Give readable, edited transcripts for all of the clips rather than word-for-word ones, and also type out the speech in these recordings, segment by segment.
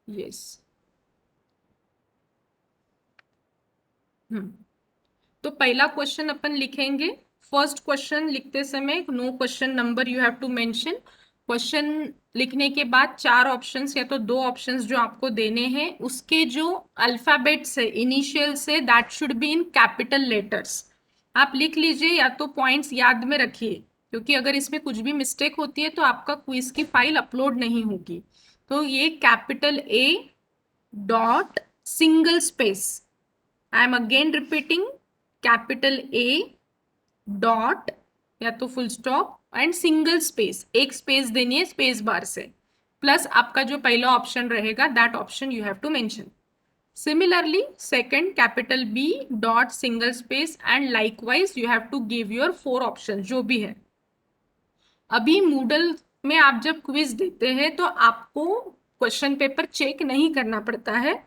Yes. तो पहला question अपन लिखेंगे। फर्स्ट क्वेश्चन लिखते समय no question number you have to mention. Question लिखने के बाद चार ऑप्शंस या तो दो ऑप्शंस जो आपको देने हैं उसके जो अल्फाबेट्स है initial say that should be in capital letters. आप लिख लीजिए या तो पॉइंट्स याद में रखिए, क्योंकि अगर इसमें कुछ भी मिस्टेक होती है तो आपका क्विज की फाइल अपलोड नहीं होगी। तो ये capital A dot single space, I am again repeating, capital A dot या तो full stop and single space, एक स्पेस देनी है स्पेस बार से, प्लस आपका जो पहला ऑप्शन रहेगा that option you have to mention. Similarly second capital B dot single space and likewise you have to give your four option जो भी है। अभी मूडल में आप जब क्विज देते हैं तो आपको क्वेश्चन पेपर चेक नहीं करना पड़ता है।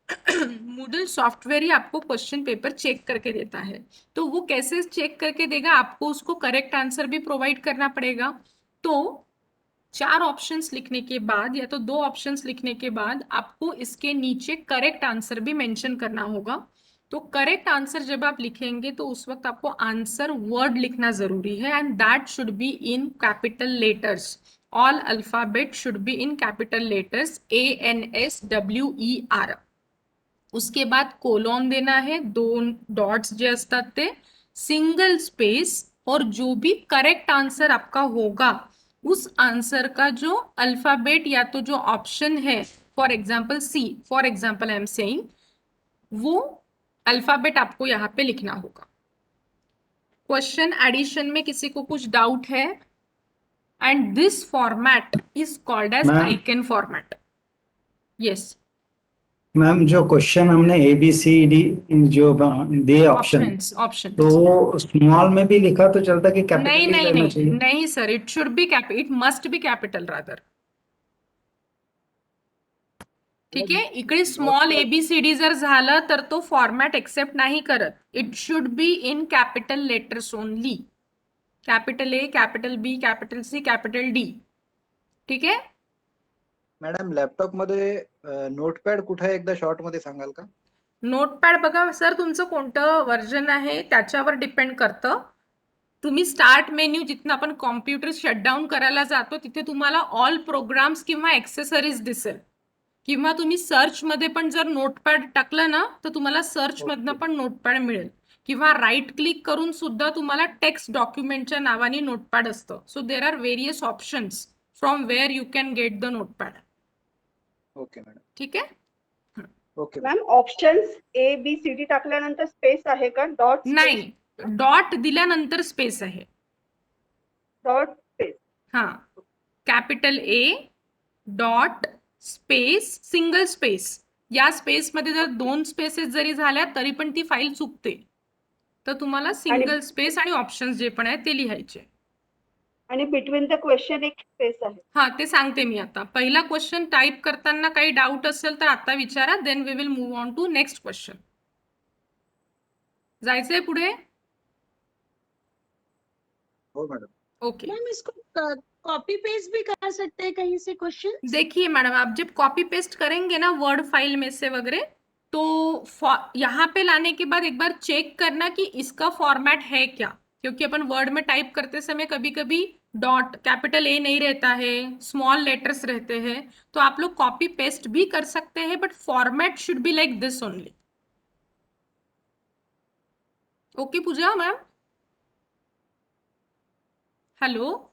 मूडल सॉफ्टवेयर ही आपको क्वेश्चन पेपर चेक करके देता है। तो वो कैसे चेक करके देगा, आपको उसको करेक्ट आंसर भी प्रोवाइड करना पड़ेगा। तो चार ऑप्शंस लिखने के बाद या तो दो ऑप्शंस लिखने के बाद आपको इसके नीचे करेक्ट आंसर भी मेंशन करना होगा। तो करेक्ट आंसर जब आप लिखेंगे तो उस वक्त आपको आंसर वर्ड लिखना जरूरी है and that should be in capital letters. All alphabet should be in capital letters ANSWER। उसके बाद कोलॉन देना है, दो डॉट्स जे असतात ते, सिंगल स्पेस, और जो भी करेक्ट आंसर आपका होगा उस आंसर का जो अल्फाबेट या तो जो ऑप्शन है, for example C, for example I am saying, वो अल्फाबेट आपको यहाँ पे लिखना होगा। क्वेश्चन एडिशन में किसी को कुछ डाउट है? And this format is called as ma'am Aiken format. Yes. Ma'am जो क्वेश्चन हमने ABCD जो दिए ऑप्शन, ऑप्शंस तो ऑप्शंस स्मॉल में भी लिखा तो चलता कि नहीं कैपिटल ही नहीं रहना नहीं चाहिए? नहीं sir, it should B cap, it must be capital rather. ठीक आहे, इकडे स्मॉल नोटपैड ABCD जर झालं तर तो फॉर्मॅट एक्सेप्ट नाही करत। It should be in capital letters only, capital A, capital B, capital C, capital D. ठीक आहे। मॅडम लॅपटॉप मध्ये नोटपॅड कुठे आहे एकदा शॉर्ट मध्ये सांगाल का? नोटपॅड बघा सर, तुमचं कोणतं व्हर्जन आहे त्याच्यावर डिपेंड करतं। तुम्ही स्टार्ट मेन्यू जिथनं आपण कॉम्प्युटर शटडाऊन करायला जातो तिथे तुम्हाला ऑल प्रोग्राम्स किंवा एक्सेसरीज दिसेल, किंवा तुम्ही सर्च मध्ये पण जर नोटपॅड टाकलं ना तर तुम्हाला सर्च मधनं ओके पण नोटपॅड मिळेल, किंवा राईट क्लिक करून सुद्धा तुम्हाला टेक्स्ट डॉक्युमेंटच्या नावाने नोटपॅड असतं। So there are various options from where you can get the notepad. Okay madam, ठीक आहे। ओके मॅम ऑप्शन्स ABCD टाकल्यानंतर स्पेस आहे का? Dot space? नाही, डॉट दिल्यानंतर स्पेस आहे। Dot space. हा, capital A dot space single space, या स्पेस मध्ये जर दोन स्पेसेस जरी झाल्या तरी पण ती फाईल चुकते। तर तुम्हाला आणि सिंगल स्पेस आणि ऑप्शन्स जे पण आहेत ते लिहायचे। आणि बिटवीन द क्वेश्चन एक स्पेस आहे. हा, ते सांगते मी आता। पहिला क्वेश्चन टाइप करताना काही डाऊट असेल तर आता विचारा, then we will move on to next question. जायचंय पुढे? हो मॅडम। ओके। मैम इसको कॉपी पेस्ट भी कर सकते हैं कहीं से क्वेश्चन? देखिए मैडम, आप जब कॉपी पेस्ट करेंगे ना वर्ड फाइल में से वगैरह, तो यहाँ पे लाने के बाद एक बार चेक करना कि इसका फॉर्मेट है क्या, क्योंकि अपन वर्ड में टाइप करते समय कभी कभी डॉट कैपिटल ए नहीं रहता है, स्मॉल लेटर्स रहते हैं। तो आप लोग कॉपी पेस्ट भी कर सकते हैं but format should be like this only. Okay Pooja ma'am? Hello?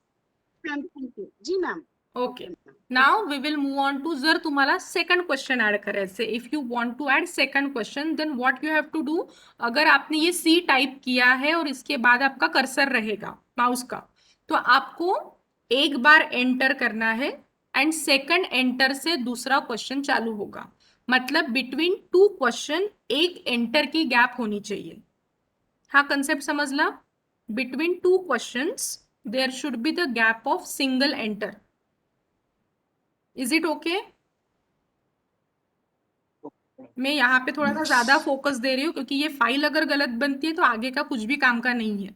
Ma'am thank you जी ma'am. Okay, now we will move on to, जर तुम्हाला सेकंड क्वेश्चन ऍड करायचे, if you want to add second question then what you have to do. अगर आपने ये सी type किया है और इसके बाद आपका कर्सर रहेगा माउस का, तो आपको एक बार एंटर करना है एंड सेकंड एंटर से दूसरा क्वेश्चन चालू होगा। मतलब बिटवीन टू क्वेश्चन एक एंटर की गैप होनी चाहिए। हा कंसेप्ट समजला? Between two questions there should be the gap of single enter. Is it okay? मैं यहाँ पे थोड़ा सा ज्यादा फोकस दे रही हूँ क्योंकि ये फाइल अगर गलत बनती है तो आगे का कुछ भी काम का नहीं है।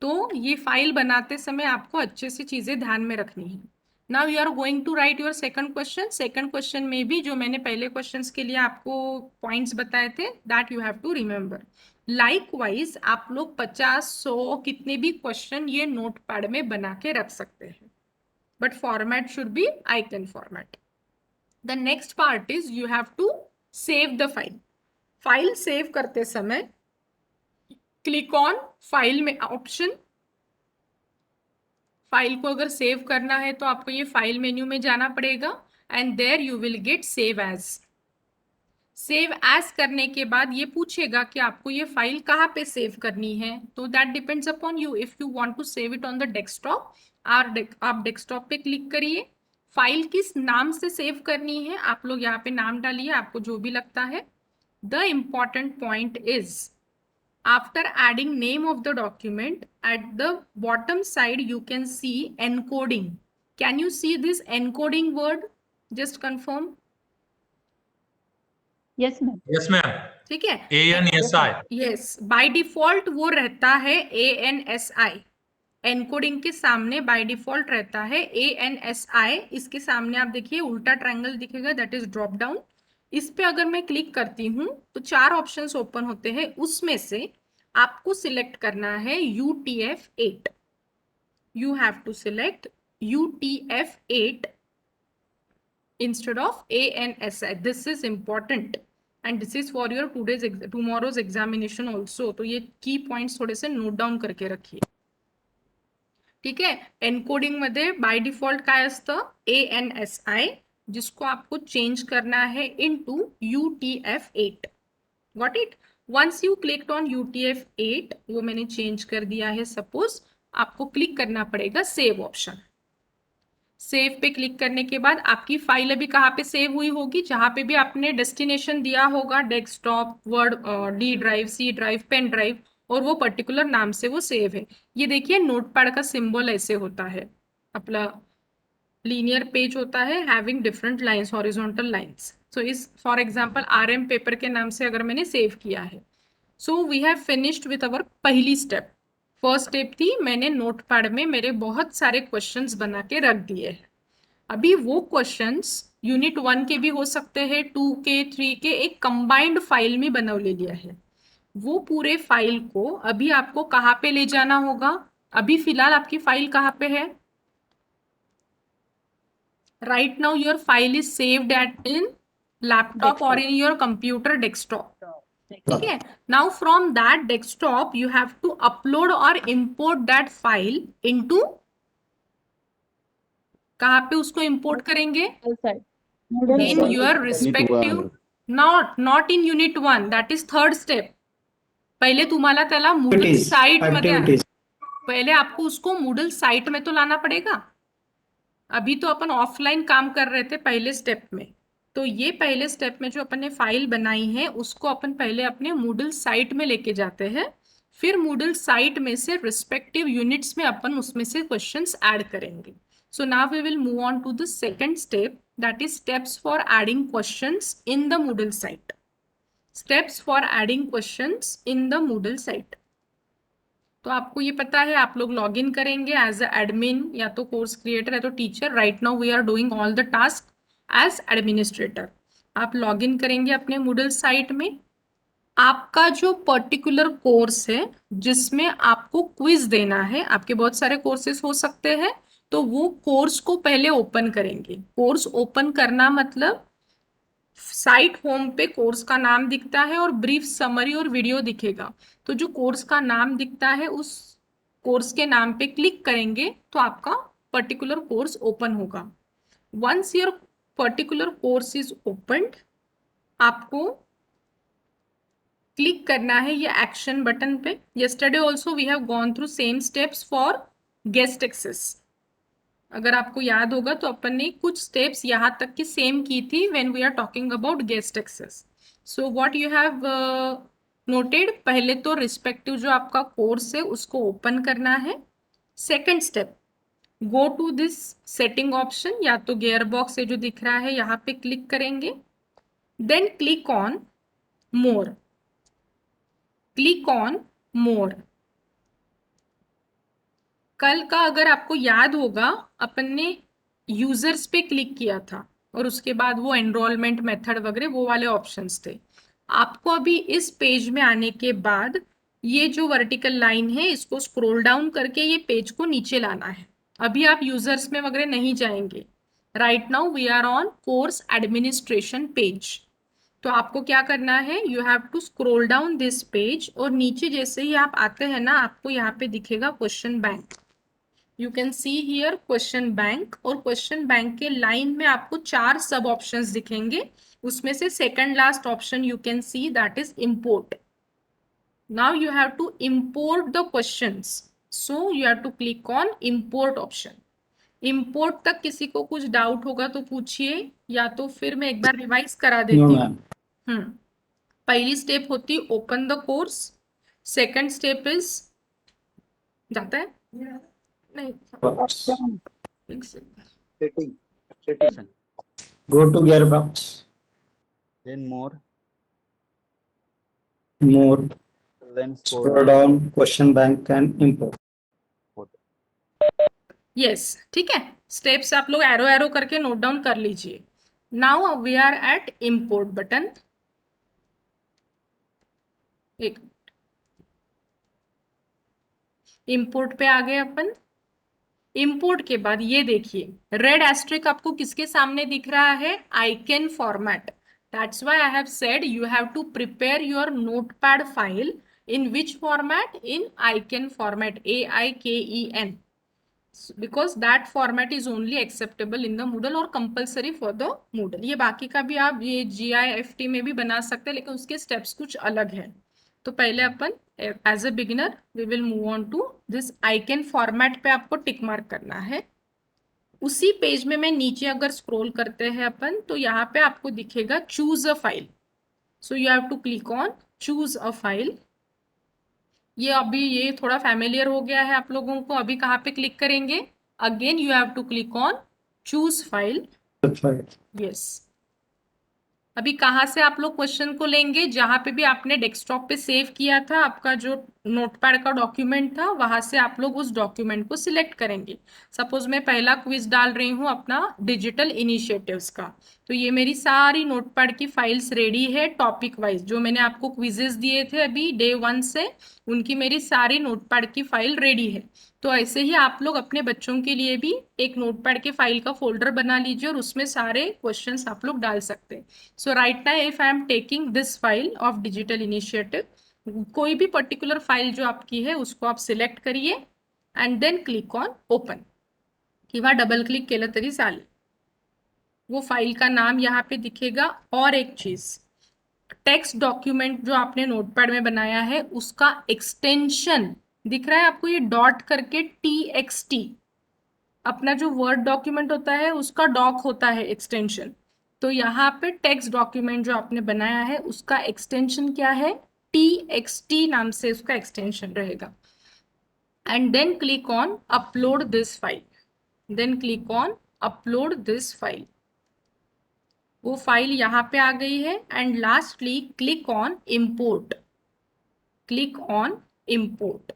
तो ये फाइल बनाते समय आपको अच्छे से चीजें ध्यान में रखनी है। Now you are going to write your second question. Second question में भी जो मैंने पहले क्वेश्चंस के लिए आपको पॉइंट्स बताए थे that you have to remember. Likewise आप लोग 50-100 कितने भी क्वेश्चन ये नोट पैड में बना के रख सकते हैं, but format should be Aiken format. The next part is you have to save the file. File save करते समय क्लिक ऑन फाइल में ऑप्शन। फाइल को अगर सेव करना है तो आपको ये फाइल मेन्यू में जाना पड़ेगा and there you will get save as. Save as करने के बाद ये पूछेगा कि आपको ये फाइल कहाँ पे सेव करनी है, तो that depends upon you. If you want to save it on the desktop, आप डेस्कटॉप पे क्लिक करिए। फाइल किस नाम से सेव करनी है आप लोग यहाँ पे नाम डालिए, आपको जो भी लगता है। The important point is after adding name of the document, at the bottom side you can see encoding. Can you see this encoding word? Just confirm. Yes ma'am. Yes ma'am. ठीक है, ANSI। यस बाय डिफॉल्ट वो रहता है ANSI। Encoding के सामने by default रहता है ANSI। इसके सामने आप देखिए उल्टा ट्रायंगल दिखेगा, दैट इज ड्रॉप डाउन। इस पे अगर मैं क्लिक करती हूँ तो 4 ऑप्शंस ओपन होते हैं, उसमें से आपको सिलेक्ट करना है UTF-8। You have to select UTF-8 instead of ANSI. This is important and this is for your tomorrow's examination also. तो ये की पॉइंट्स थोड़े से नोट डाउन करके रखिए, ठीक है। एनकोडिंग मध्ये बाय डिफॉल्ट काय असतं ANSI, जिसको आपको चेंज करना है into UTF-8। Got it? Once you clicked on UTF-8, वो मैंने चेंज कर दिया है सपोज, आपको क्लिक करना पड़ेगा सेव ऑप्शन। सेव पे क्लिक करने के बाद आपकी फाइल अभी कहाँ पे सेव हुई होगी, जहां पे भी आपने डेस्टिनेशन दिया होगा, desktop, word, D drive, C drive, pen drive, और वो पर्टिकुलर नाम से वो सेव है। ये देखिए नोटपैड का सिंबल ऐसे होता है, अपना लीनियर पेज होता है having different lines, horizontal lines. So इस फॉर एग्जांपल RM पेपर के नाम से अगर मैंने सेव किया है। So we have finished with our पहली स्टेप। फर्स्ट स्टेप थी मैंने नोटपैड में मेरे बहुत सारे क्वेश्चंस बना के रख दिए हैं। अभी वो क्वेश्चंस यूनिट 1 के भी हो सकते हैं, 2 के, 3 के, एक कंबाइंड फाइल में बना ले लिया है। वो पूरे फाइल को अभी आपको कहाँ पे ले जाना होगा? अभी फिलहाल आपकी फाइल कहाँ पे है? Right now your file is saved at in laptop और इन योर कंप्यूटर डेस्कटॉप, ठीक है। Now from that desktop you have to upload और इंपोर्ट दैट फाइल इनटू, कहाँ पे उसको इंपोर्ट करेंगे? In your respective, not in unit 1, that is third step. पहले तुम्हाला त्याला मूडल साइट मध्ये, पहले आपको उसको मूडल साइट में तो लाना पड़ेगा। अभी तो अपन ऑफलाइन काम कर रहे थे पहले स्टेप में, तो ये पहले स्टेप में जो अपन ने फाइल बनाई है उसको अपन पहले अपने मूडल साइट में लेके जाते हैं, फिर मूडल साइट में से रिस्पेक्टिव यूनिट्स में अपन उसमें से क्वेश्चंस ऐड करेंगे। So now we will move on to the second step, that is steps for adding questions in the Moodle site. Steps for adding questions in the Moodle site. तो आपको ये पता है, आप लोग लॉग इन करेंगे as a admin, या तो कोर्स क्रिएटर या तो teacher. Right now we are doing all the task as administrator. आप लॉग इन करेंगे अपने मूडल साइट में। आपका जो पर्टिकुलर कोर्स है जिसमें आपको क्विज देना है, आपके बहुत सारे कोर्सेज हो सकते हैं, तो वो कोर्स को पहले ओपन करेंगे। कोर्स ओपन करना मतलब साइट होम पे कोर्स का नाम दिखता है और ब्रीफ समरी और वीडियो दिखेगा। तो जो कोर्स का नाम दिखता है उस कोर्स के नाम पे क्लिक करेंगे तो आपका पर्टिकुलर कोर्स ओपन होगा। Once your particular course is opened, आपको क्लिक करना है ये एक्शन बटन पे। Yesterday also we have gone through same steps for guest access. अगर आपको याद होगा तो अपन ने कुछ स्टेप्स यहाँ तक की सेम की थी when we are talking about guest access. So what you have noted, पहले तो रिस्पेक्टिव जो आपका कोर्स है उसको ओपन करना है। Second step, go to this setting option, या तो गियर बॉक्स है जो दिख रहा है यहाँ पे क्लिक करेंगे। Then click on more, click on more. कल का अगर आपको याद होगा अपन ने यूजर्स पे क्लिक किया था और उसके बाद वो एनरोलमेंट मेथड वगैरह वो वाले ऑप्शंस थे। आपको अभी इस पेज में आने के बाद ये जो वर्टिकल लाइन है इसको स्क्रॉल डाउन करके ये पेज को नीचे लाना है। अभी आप यूजर्स में वगैरह नहीं जाएंगे। Right now we are on course administration page. तो आपको क्या करना है, you have to scroll down this page और नीचे जैसे ही आप आते हैं ना आपको यहाँ पे दिखेगा question bank. You can see here question bank, और क्वेश्चन बैंक के लाइन में आपको 4 सब ऑप्शंस दिखेंगे। उसमें से second last option you can see that is import. Now you have to import the questions, so you have to click on import option. Import तक किसी को कुछ डाउट होगा तो पूछिए, या तो फिर मैं एक बार रिवाइज करा नो देती हूँ। मैम। पहली स्टेप होती open the course. Second step is, जाता है नहीं, एक second. Setting Go to gearbox, then more then scroll down, question bank and import. Yes ठीक है, स्टेप्स आप लोग एरो एरो करके नोट डाउन कर लीजिए। Now we are at import button. एक इंपोर्ट पे आ गए अपन। इंपोर्ट के बाद ये देखिए रेड एस्ट्रिक आपको किसके सामने दिख रहा है, Aiken format. That's why I have said you have to prepare your notepad file in which format, in Aiken format, AIKEN, because that format is only acceptable in the Moodle और compulsory for the Moodle। ये बाकी का भी आप ये GIFT में भी बना सकते हैं लेकिन उसके स्टेप्स कुछ अलग हैं। तो पहले अपन as a beginner we will move on to this icon format पे आपको टिक मार्क करना है। उसी पेज में मैं नीचे अगर स्क्रॉल करते हैं अपन तो यहाँ पे आपको दिखेगा choose a file. So you have to click on choose a file. ये अभी ये थोड़ा फैमिलियर हो गया है आप लोगों को। अभी कहाँ पे क्लिक करेंगे, again you have to click on choose file. Yes, अभी कहाँ से आप लोग क्वेश्चन को लेंगे, जहां पे भी आपने डेस्कटॉप पे सेव किया था आपका जो नोटपैड का डॉक्यूमेंट था, वहां से आप लोग उस डॉक्यूमेंट को सिलेक्ट करेंगे। सपोज मैं पहला क्विज डाल रही हूँ अपना डिजिटल इनिशिएटिव्स का, तो ये मेरी सारी नोटपैड की फाइल्स रेडी है टॉपिक वाइज। जो मैंने आपको क्विजेस दिए थे अभी डे 1 से, उनकी मेरी सारी नोटपैड की फाइल रेडी है। तो ऐसे ही आप लोग अपने बच्चों के लिए भी एक नोटपैड के फाइल का फोल्डर बना लीजिए और उसमें सारे क्वेश्चंस आप लोग डाल सकते हैं। So right now if I am taking this file of digital initiative, कोई भी पर्टिकुलर फाइल जो आपकी है उसको आप सिलेक्ट करिए and then click on open. किंवा डबल क्लिक केलं तरी चालेल। वो फाइल का नाम यहाँ पे दिखेगा। और एक चीज, टेक्स्ट डॉक्यूमेंट जो आपने नोटपैड में बनाया है उसका एक्सटेंशन दिख रहा है आपको, ये डॉट करके TXT। अपना जो वर्ड डॉक्यूमेंट होता है उसका डॉक होता है एक्सटेंशन। तो यहाँ पे टेक्स्ट डॉक्यूमेंट जो आपने बनाया है उसका एक्सटेंशन क्या है, TXT नाम से उसका एक्सटेंशन रहेगा। And then click on upload this file, then click on upload this file. वो फाइल यहाँ पे आ गई है। And lastly click on import, click on import.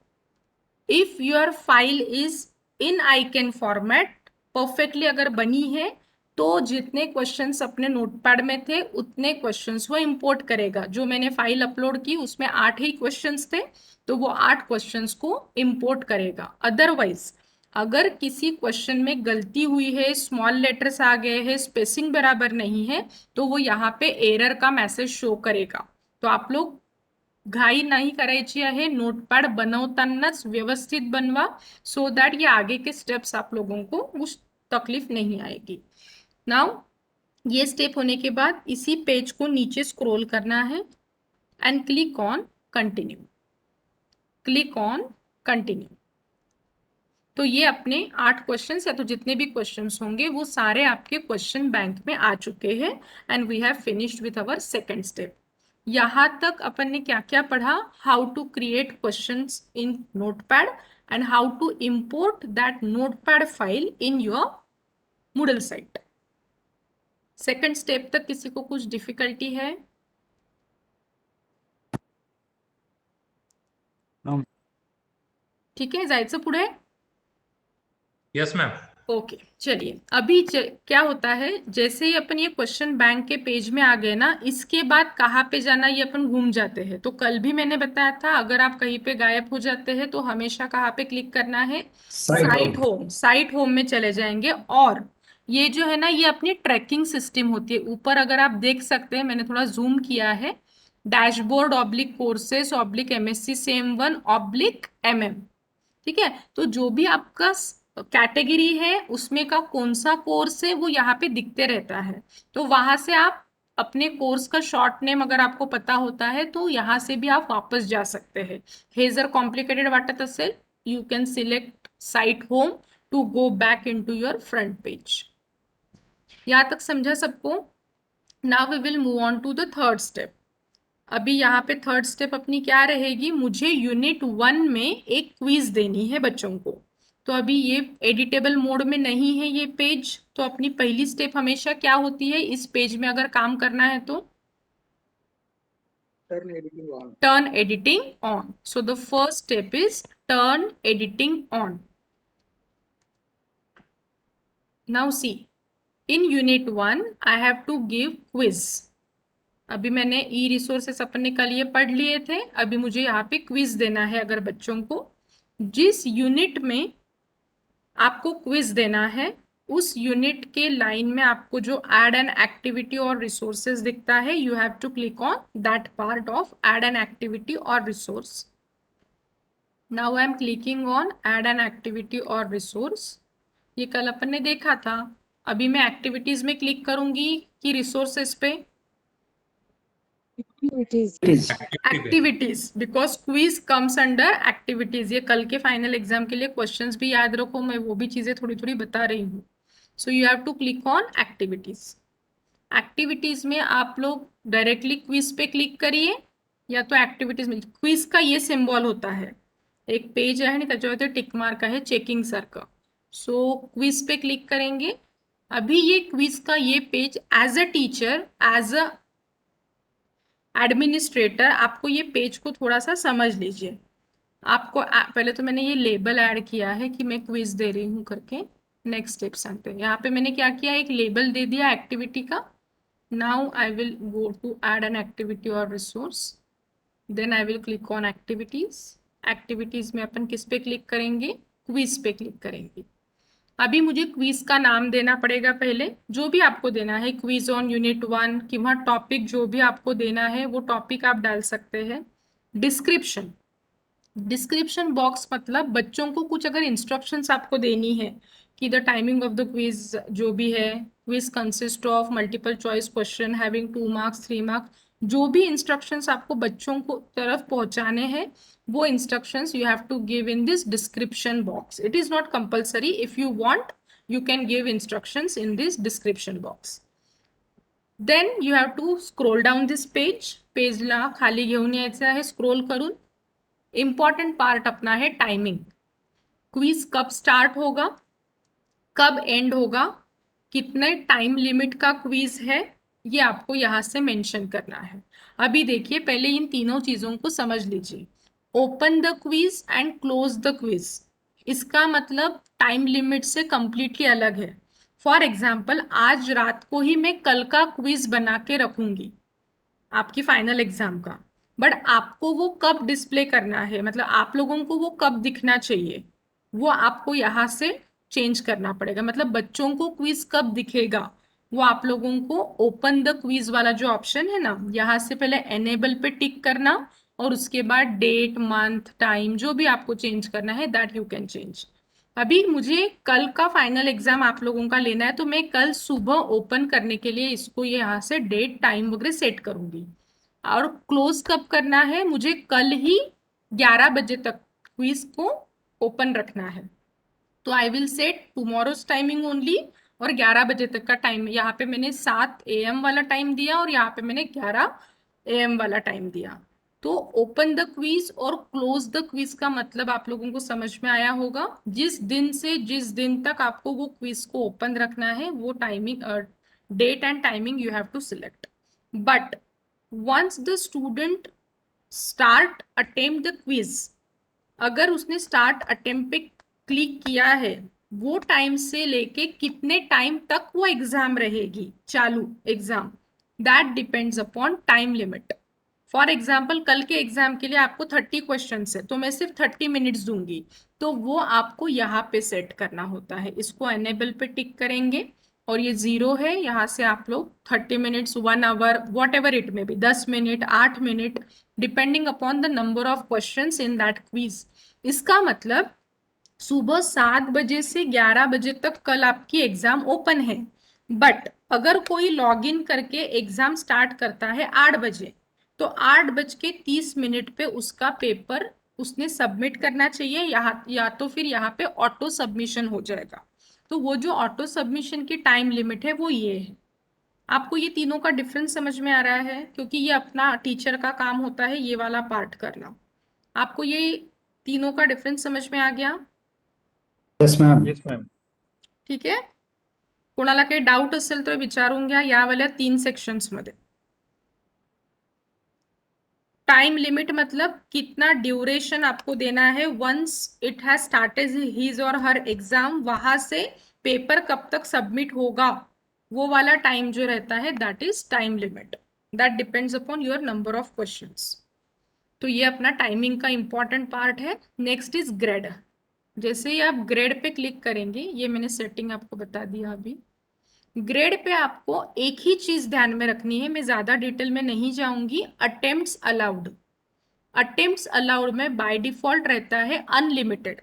If your file is in Aiken format perfectly अगर बनी है तो जितने क्वेश्चंस अपने नोटपैड में थे उतने क्वेश्चंस वो इंपोर्ट करेगा। जो मैंने फाइल अपलोड की उसमें 8 ही क्वेश्चंस थे, तो वो 8 क्वेश्चंस को इंपोर्ट करेगा। अदरवाइज अगर किसी क्वेश्चन में गलती हुई है, स्मॉल लेटर्स आ गए हैं, स्पेसिंग बराबर नहीं है, तो वो यहाँ पे एरर का मैसेज शो करेगा। तो आप लोग घाई नाही करायची आहे, नोटपैड बनवतानाच व्यवस्थित बनवा, सो दैट ये आगे के स्टेप्स आप लोगों को उस तकलीफ नहीं आएगी। नाउ ये स्टेप होने के बाद इसी पेज को नीचे स्क्रॉल करना है and click on continue, click on continue. तो ये अपने 8 क्वेश्चंस या तो जितने भी क्वेश्चंस होंगे वो सारे आपके क्वेश्चन बैंक में आ चुके हैं। And we have finished with our second step. यहाँ तक अपन ने क्या क्या पढ़ा, how to create questions in notepad and how to import that notepad file in your Moodle site. Second step तक किसी को कुछ डिफिकल्टी है? No. ठीक है, जायचं पुढे। Yes ma'am. ओके चलिए अभी क्या होता है, जैसे ही अपन ये क्वेश्चन बैंक के पेज में आ गए ना, इसके बाद कहाँ पे जाना ये अपन घूम जाते हैं। तो कल भी मैंने बताया था, अगर आप कहीं पे गायब हो जाते हैं तो हमेशा कहाँ पे क्लिक करना है, साइट होम। साइट होम में चले जाएंगे। और ये जो है ना, ये अपनी ट्रैकिंग सिस्टम होती है। ऊपर अगर आप देख सकते हैं, मैंने थोड़ा जूम किया है, dashboard oblique courses oblique MSc same 1 oblique MM। ठीक है, तो जो भी आपका कैटेगरी है उसमें का कौन सा कोर्स है वो यहाँ पे दिखते रहता है। तो वहां से आप अपने कोर्स का शॉर्ट नेम अगर आपको पता होता है तो यहाँ से भी आप वापस जा सकते हैं। हे जर कॉम्प्लिकेटेड वाटत असेल, you can select site home to go back into your front page. यहाँ तक समझा सबको? Now we will move on to the third step. अभी यहाँ पे थर्ड स्टेप अपनी क्या रहेगी, मुझे यूनिट 1 में एक क्विज देनी है बच्चों को। तो अभी ये एडिटेबल मोड में नहीं है ये पेज, तो अपनी पहली स्टेप हमेशा क्या होती है, इस पेज में अगर काम करना है तो turn editing on. turn editing on. So the first step is turn editing on. Now see, in unit 1 I have to give quiz. अभी मैंने ई रिसोर्सेस अपन ने कल ये पढ़ लिए थे, अभी मुझे यहाँ पे क्विज देना है अगर बच्चों को। जिस यूनिट में आपको क्विज देना है उस यूनिट के लाइन में आपको जो add an activity or resources दिखता है, you have to click on that part of add an activity और resource. Now I am clicking on add an activity और रिसोर्स। ये कल अपन ने देखा था। अभी मैं एक्टिविटीज में क्लिक करूंगी कि रिसोर्सेज पे? Activities, because quiz comes under activities. ये कल के फाइनल एग्जाम के लिए क्वेश्चंस भी याद रखो, मैं वो भी चीजें थोड़ी थोड़ी बता रही हूँ। So you have to click on activities. Activities में आप लोग डायरेक्टली क्विज पे क्लिक करिए, या तो एक्टिविटीज में क्विज का ये सिंबल होता है, एक पेज आहे आणि त्याच्यावरती टिक मार्क आहे चेकिंग सारखं। सो क्विज पे क्लिक करेंगे। अभी ये क्विज का ये page as a teacher, as a administrator, आपको ये पेज को थोड़ा सा समझ लीजिए। आपको पहले तो मैंने ये लेबल ऐड किया है कि मैं क्विज दे रही हूँ करके। नेक्स्ट स्टेप आते हैं। यहाँ पे मैंने क्या किया, एक लेबल दे दिया एक्टिविटी का। Now I will go to add an activity और resource, then I will click on activities. Activities में अपन किस पे क्लिक करेंगे, क्विज पे क्लिक करेंगे। अभी मुझे क्विज का नाम देना पड़ेगा पहले, जो भी आपको देना है, क्विज ऑन यूनिट 1 किंवा टॉपिक जो भी आपको देना है वो टॉपिक आप डाल सकते हैं। डिस्क्रिप्शन, डिस्क्रिप्शन बॉक्स मतलब बच्चों को कुछ अगर इंस्ट्रक्शंस आपको देनी है कि the timing of the quiz जो भी है, quiz consist of multiple choice question having 2 marks 3 marks, जो भी इंस्ट्रक्शंस आपको बच्चों को तरफ पहुंचाने हैं वो instructions you have to give in this description box. It is not compulsory, if you want you can give instructions in this description box. Then you have to scroll down this page. पेजला खाली घेऊन यायचं आहे scroll करून। Important part अपना है timing. Quiz कब start होगा, कब एंड होगा, कितने टाइम लिमिट का क्विज है, ये आपको यहाँ से मेंशन करना है। अभी देखिए, पहले इन तीनों चीजों को समझ लीजिए। Open the quiz and close the quiz, इसका मतलब टाइम लिमिट से कंप्लीटली अलग है। फॉर एग्जाम्पल, आज रात को ही मैं कल का क्विज बना के रखूंगी आपकी फाइनल एग्जाम का, बट आपको वो कब डिस्प्ले करना है, मतलब आप लोगों को वो कब दिखना चाहिए, वो आपको यहाँ से चेंज करना पड़ेगा। मतलब बच्चों को क्विज कब दिखेगा वो आप लोगों को ओपन द क्विज वाला जो ऑप्शन है ना, यहाँ से पहले एनेबल पे टिक करना और उसके बाद डेट मंथ टाइम जो भी आपको चेंज करना है दैट यू कैन चेंज। अभी मुझे कल का फाइनल एग्जाम आप लोगों का लेना है, तो मैं कल सुबह ओपन करने के लिए इसको यहाँ से डेट टाइम वगैरह सेट करूंगी। और क्लोज कब करना है, मुझे कल ही 11 बजे तक क्विज को ओपन रखना है, तो I will set tomorrow's timing only. और 11 बजे तक का टाइम, यहाँ पे मैंने 7 AM वाला टाइम दिया और यहाँ पे मैंने 11 AM वाला टाइम दिया। तो ओपन द क्विज और क्लोज द क्विज का मतलब आप लोगों को समझ में आया होगा। जिस दिन से जिस दिन तक आपको वो क्विज को ओपन रखना है वो timing, date and timing you have to select. But once the student start attempt the quiz, अगर उसने स्टार्ट अटेम्प्ट पे क्लिक किया है वो टाइम से लेके कितने टाइम तक वो एग्जाम रहेगी, चालू exam, that depends upon time limit. For example कल के एग्जाम के लिए आपको 30 क्वेश्चन है, तो मैं सिर्फ 30 मिनट्स दूंगी, तो वो आपको यहाँ पे सेट करना होता है। इसको एनेबल पे टिक करेंगे और ये 0 है, यहाँ से आप लोग 30 minutes, 1 hour, whatever it may be, 10 minute, 8 minute, depending upon the number of question in that quiz. इसका मतलब सुबह 7 बजे से 11 बजे तक कल आपकी एग्जाम ओपन है, बट अगर कोई लॉग इन करके एग्जाम स्टार्ट करता है 8 बजे, तो 8:30 पे उसका पेपर उसने सबमिट करना चाहिए, या तो फिर यहाँ पे ऑटो सबमिशन हो जाएगा। तो वो जो ऑटो सबमिशन की टाइम लिमिट है वो ये है। आपको ये तीनों का डिफरेंस समझ में आ रहा है, क्योंकि ये अपना टीचर का काम होता है ये वाला पार्ट करना। आपको ये तीनों का डिफरेंस समझ में आ गया? Yes ma'am. Yes ma'am. ठीक आहे. कोणाला काही डाऊट असेल तर विचारून घ्या यावाल्या 3 सेक्शंस मध्ये. टाइम लिमिट मतलब कितना ड्यूरेशन आपको देना है once it has started his और हर एग्जाम, वहां से पेपर कब तक सबमिट होगा, वो वाला टाइम जो रहता है that is time limit, that depends upon your number of questions. तो ये अपना टाइमिंग का इंपॉर्टेंट पार्ट है। Next is grade. जैसे ही आप ग्रेड पे क्लिक करेंगे, ये मैंने सेटिंग आपको बता दिया अभी, ग्रेड पे आपको एक ही चीज ध्यान में रखनी है, मैं ज्यादा डिटेल में नहीं जाऊंगी। अटेम्प्ट्स अलाउड, अटेम्प्ट्स अलाउड में बाय डिफॉल्ट रहता है अनलिमिटेड,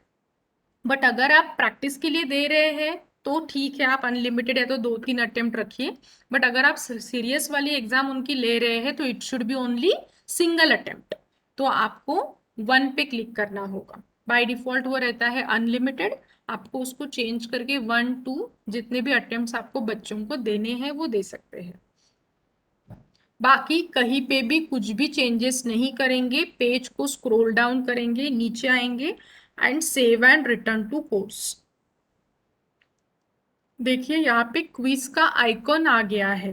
बट अगर आप प्रैक्टिस के लिए दे रहे हैं तो ठीक है, आप अनलिमिटेड है तो 2-3 अटेम्प्ट रखिए, बट अगर आप सीरियस वाली एग्जाम उनकी ले रहे हैं तो it should B only single attempt, तो आपको 1 पे क्लिक करना होगा। बाय डिफॉल्ट वो रहता है अनलिमिटेड, आपको उसको चेंज करके 1, 2 जितने भी अटेम्प्ट्स आपको बच्चों को देने हैं वो दे सकते हैं। बाकी कहीं पे भी कुछ भी चेंजेस नहीं करेंगे, पेज को स्क्रॉल डाउन करेंगे, नीचे आएंगे and save and return to course. देखिए यहाँ पे क्विज का आइकॉन आ गया है,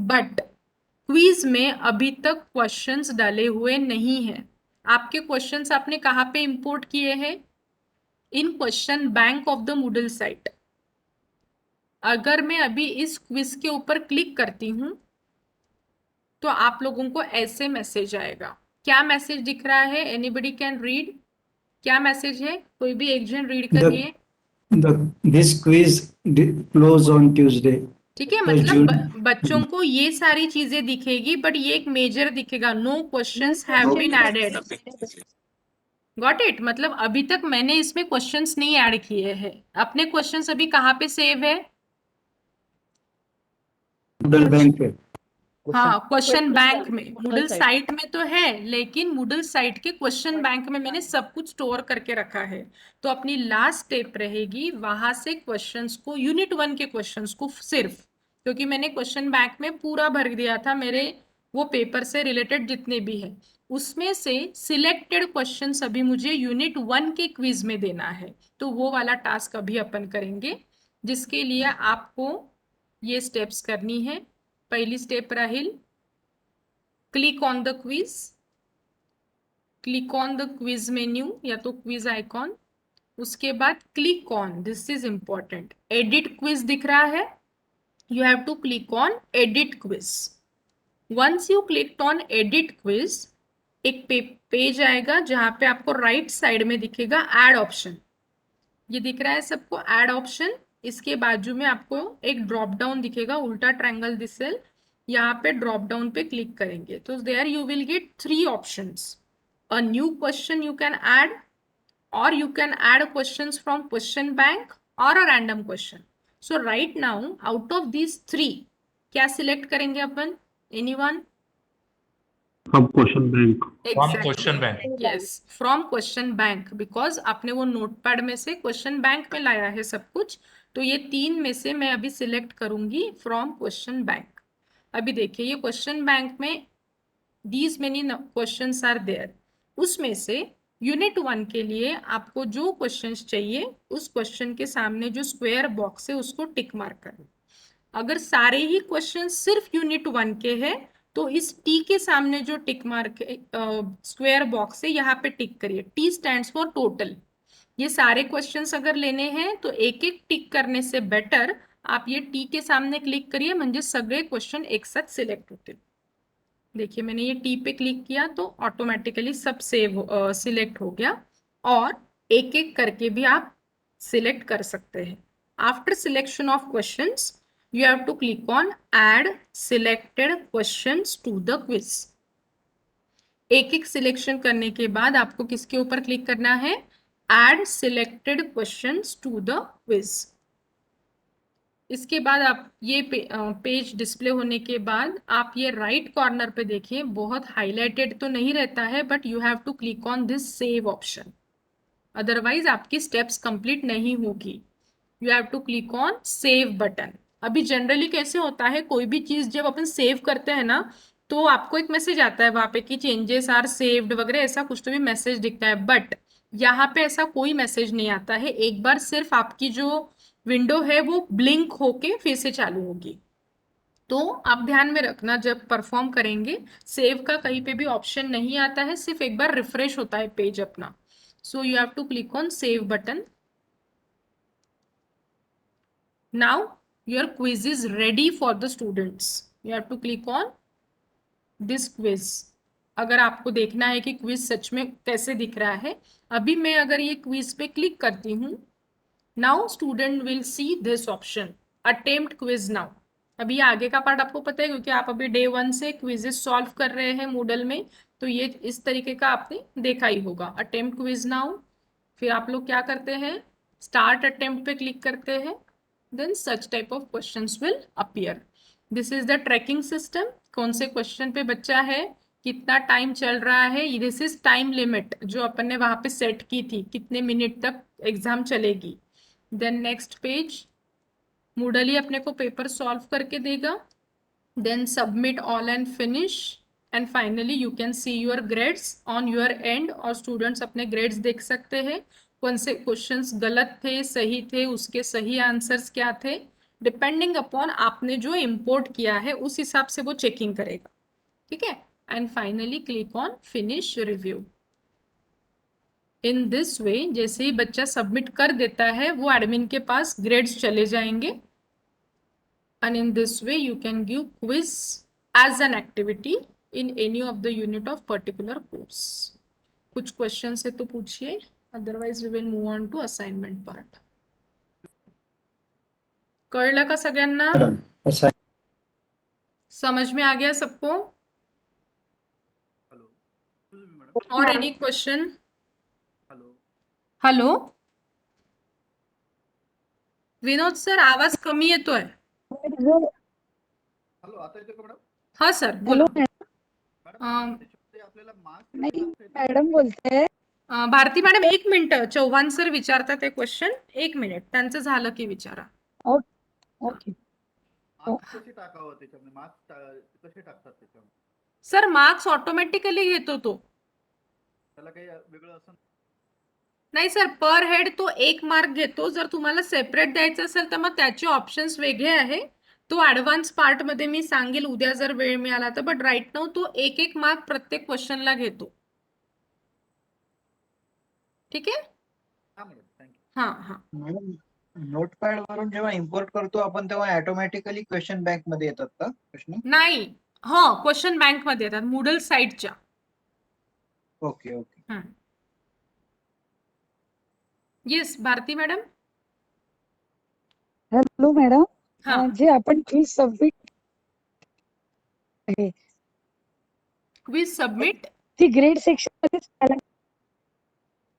बट क्विज में अभी तक क्वेश्चंस डाले हुए नहीं हैं। आपके क्वेश्चंस आपने कहाँ पे इंपोर्ट किए हैं? In question bank of the Moodle site. अगर मैं अभी इस क्विज के ऊपर क्लिक करती हूं तो आप लोगों को ऐसे मैसेज आएगा। क्या मैसेज दिख रहा है? Anybody can read? क्या मैसेज है? कोई भी एक जन रीड करिए। This quiz close on Tuesday. ठीक है, तो मतलब जून- बच्चों को ये सारी चीजें दिखेगी, बट ये एक मेजर दिखेगा, no questions have been added. Got it? मतलब अभी तक मैंने इसमें क्वेश्चंस नहीं ऐड किए हैं। अपने क्वेश्चंस अभी कहाँ पे सेव है? Moodle बैंक पे. हाँ, क्वेश्चन बैंक में। मूडल साइट में तो है, लेकिन मूडल साइट के क्वेश्चन बैंक में मैंने सब कुछ स्टोर करके रखा है। तो अपनी लास्ट स्टेप रहेगी वहां से क्वेश्चंस को, यूनिट 1 के क्वेश्चंस को सिर्फ, क्योंकि मैंने क्वेश्चन बैंक में पूरा भर दिया था मेरे वो पेपर से रिलेटेड जितने भी है, उसमें से सिलेक्टेड क्वेश्चंस अभी मुझे यूनिट 1 के क्विज में देना है। तो वो वाला टास्क अभी अपन करेंगे, जिसके लिए आपको ये स्टेप्स करनी है। पहली स्टेप राहिल, click on the quiz, click on the quiz menu या तो क्विज आइकॉन, उसके बाद click on, this is important, edit quiz दिख रहा है, you have to click on edit quiz. Once you clicked on edit quiz, एक page आएगा जहां पे आपको राइट साइड में दिखेगा ऐड ऑप्शन। ये दिख रहा है सबको ऐड ऑप्शन। इसके बाजू में आपको एक ड्रॉप डाउन दिखेगा, उल्टा ट्रायंगल दिसेल, यहाँ पे ड्रॉप डाउन पे क्लिक करेंगे तो there you will get 3 options. A new question you can add, और you can add questions from question bank or a random question. So right now out of these 3 क्या select करेंगे अपन? Anyone? From question bank. From question bank. Yes, from question bank, because आपने वो notepad में से question bank में लाया है सब कुछ, तो ये 3 में से मैं अभी सिलेक्ट करूंगी फ्रॉम क्वेश्चन बैंक। अभी देखिए ये क्वेश्चन बैंक में these many questions are there, उसमें से यूनिट 1 के लिए आपको जो क्वेश्चंस चाहिए उस क्वेश्चन के सामने जो स्क्वायर बॉक्स है उसको टिक मार्क करना। अगर सारे ही क्वेश्चन सिर्फ यूनिट 1 के हैं तो इस टी के सामने जो टिक मार्क स्क्वायर बॉक्स है यहाँ पे टिक करिए। T stands for total. ये सारे क्वेश्चंस अगर लेने हैं तो एक एक टिक करने से बेटर आप ये टी के सामने क्लिक करिए, म्हणजे सगळे क्वेश्चन एक साथ सिलेक्ट होते। देखिए मैंने ये टी पे क्लिक किया तो ऑटोमेटिकली सब सिलेक्ट हो गया, और एक एक करके भी आप सिलेक्ट कर सकते हैं। After selection of questions you have to click on add selected questions to the quiz। एक एक सिलेक्शन करने के बाद आपको किसके ऊपर क्लिक करना है, add selected questions to the quiz। इसके बाद आप ये पेज डिस्प्ले होने के बाद आप ये राइट कॉर्नर पे देखिए, बहुत हाईलाइटेड तो नहीं रहता है, but you have to click on this save option, otherwise आपकी स्टेप्स कंप्लीट नहीं होगी। You have to click on save button. अभी जनरली कैसे होता है, कोई भी चीज जब अपन सेव करते हैं ना तो आपको एक मैसेज आता है वहां पे कि चेंजेस आर सेव्ड वगैरह, ऐसा कुछ तो भी मैसेज दिखता है, बट यहाँ पे ऐसा कोई मैसेज नहीं आता है। एक बार सिर्फ आपकी जो विंडो है वो ब्लिंक होके फिर से चालू होगी। तो आप ध्यान में रखना, जब परफॉर्म करेंगे सेव का कहीं पे भी ऑप्शन नहीं आता है, सिर्फ एक बार रिफ्रेश होता है पेज अपना। So you have to click on save button. Now your quiz is ready for the students. You have to click on this quiz। अगर आपको देखना है कि क्विज सच में कैसे दिख रहा है, अभी मैं अगर ये क्विज पे क्लिक करती हूँ, now student will see this option attempt quiz now. अभी आगे का पार्ट आपको पता है क्योंकि आप अभी डे 1 से क्विजेस सॉल्व कर रहे हैं मूडल में, तो ये इस तरीके का आपने देखा ही होगा, अटेम्प्ट क्विज नाउ। फिर आप लोग क्या करते हैं, स्टार्ट अटेम्प्ट पे क्लिक करते हैं, then such type of questions will appear। this is the tracking system, कौन से क्वेश्चन पे बच्चा है, कितना टाइम चल रहा है, this is टाइम लिमिट जो अपन ने वहां पे सेट की थी, कितने मिनट तक एग्जाम चलेगी। देन नेक्स्ट पेज, मूडल ही अपने को पेपर सॉल्व करके देगा। Then submit all and finish, and finally you can see your grades on your end, और स्टूडेंट्स अपने ग्रेड्स देख सकते हैं, कौन से क्वेश्चंस गलत थे, सही थे, उसके सही आंसर्स क्या थे, डिपेंडिंग अपॉन आपने जो इंपोर्ट किया है उस हिसाब से वो चेकिंग करेगा। ठीक है, and finally click on finish review. In this वे जैसे ही बच्चा सबमिट कर देता है वो एडमिन के पास ग्रेड्स चले जाएंगे, and in this way you can give quiz as an activity in any of the unit of particular course. कुछ क्वेश्चन है तो पूछिए, otherwise we will move on to assignment part। कळलं का सगळ्यांना, समझ में आ गया सबको? और any question? Hello Vinod sir, आवाज कमी येतोय। हाँ सर बोलो। नाही मॅडम बोलते। भारती मॅडम एक मिनिट, चव्हाण सर विचारतात ते क्वेश्चन, एक मिनिट, त्यांचं झालं की विचारा। ओके सर मार्क्स ऑटोमॅटिकली घेतो तो, नाही सर पर हेड तो 1 मार्क घेतो, जर तुम्हाला सेपरेट द्यायचं असेल तर मग त्याचे ऑप्शन्स वेगळे आहे, तो ऍडव्हान्स पार्ट मध्ये मी सांगेल उद्या जर वेळ मिळाला तर, बट राईट नाउ तो 1-1 मार्क प्रत्येक क्वेश्चनला घेतो। ठीक आहे, हाँ हाँ मॅडम नोटपॅड वरून जेव्हा इम्पोर्ट करतो आपण तेव्हा ऑटोमॅटिकली क्वेश्चन बँक मध्ये येतात का प्रश्न? नाही, हो क्वेश्चन बँक मध्ये येतात मूडल साइटच्या। Okay okay yes Bharati madam. Hello madam, हाँ जे आपण क्विज सबमिट आहे क्विज सबमिट, ती ग्रेड सेक्शन मध्ये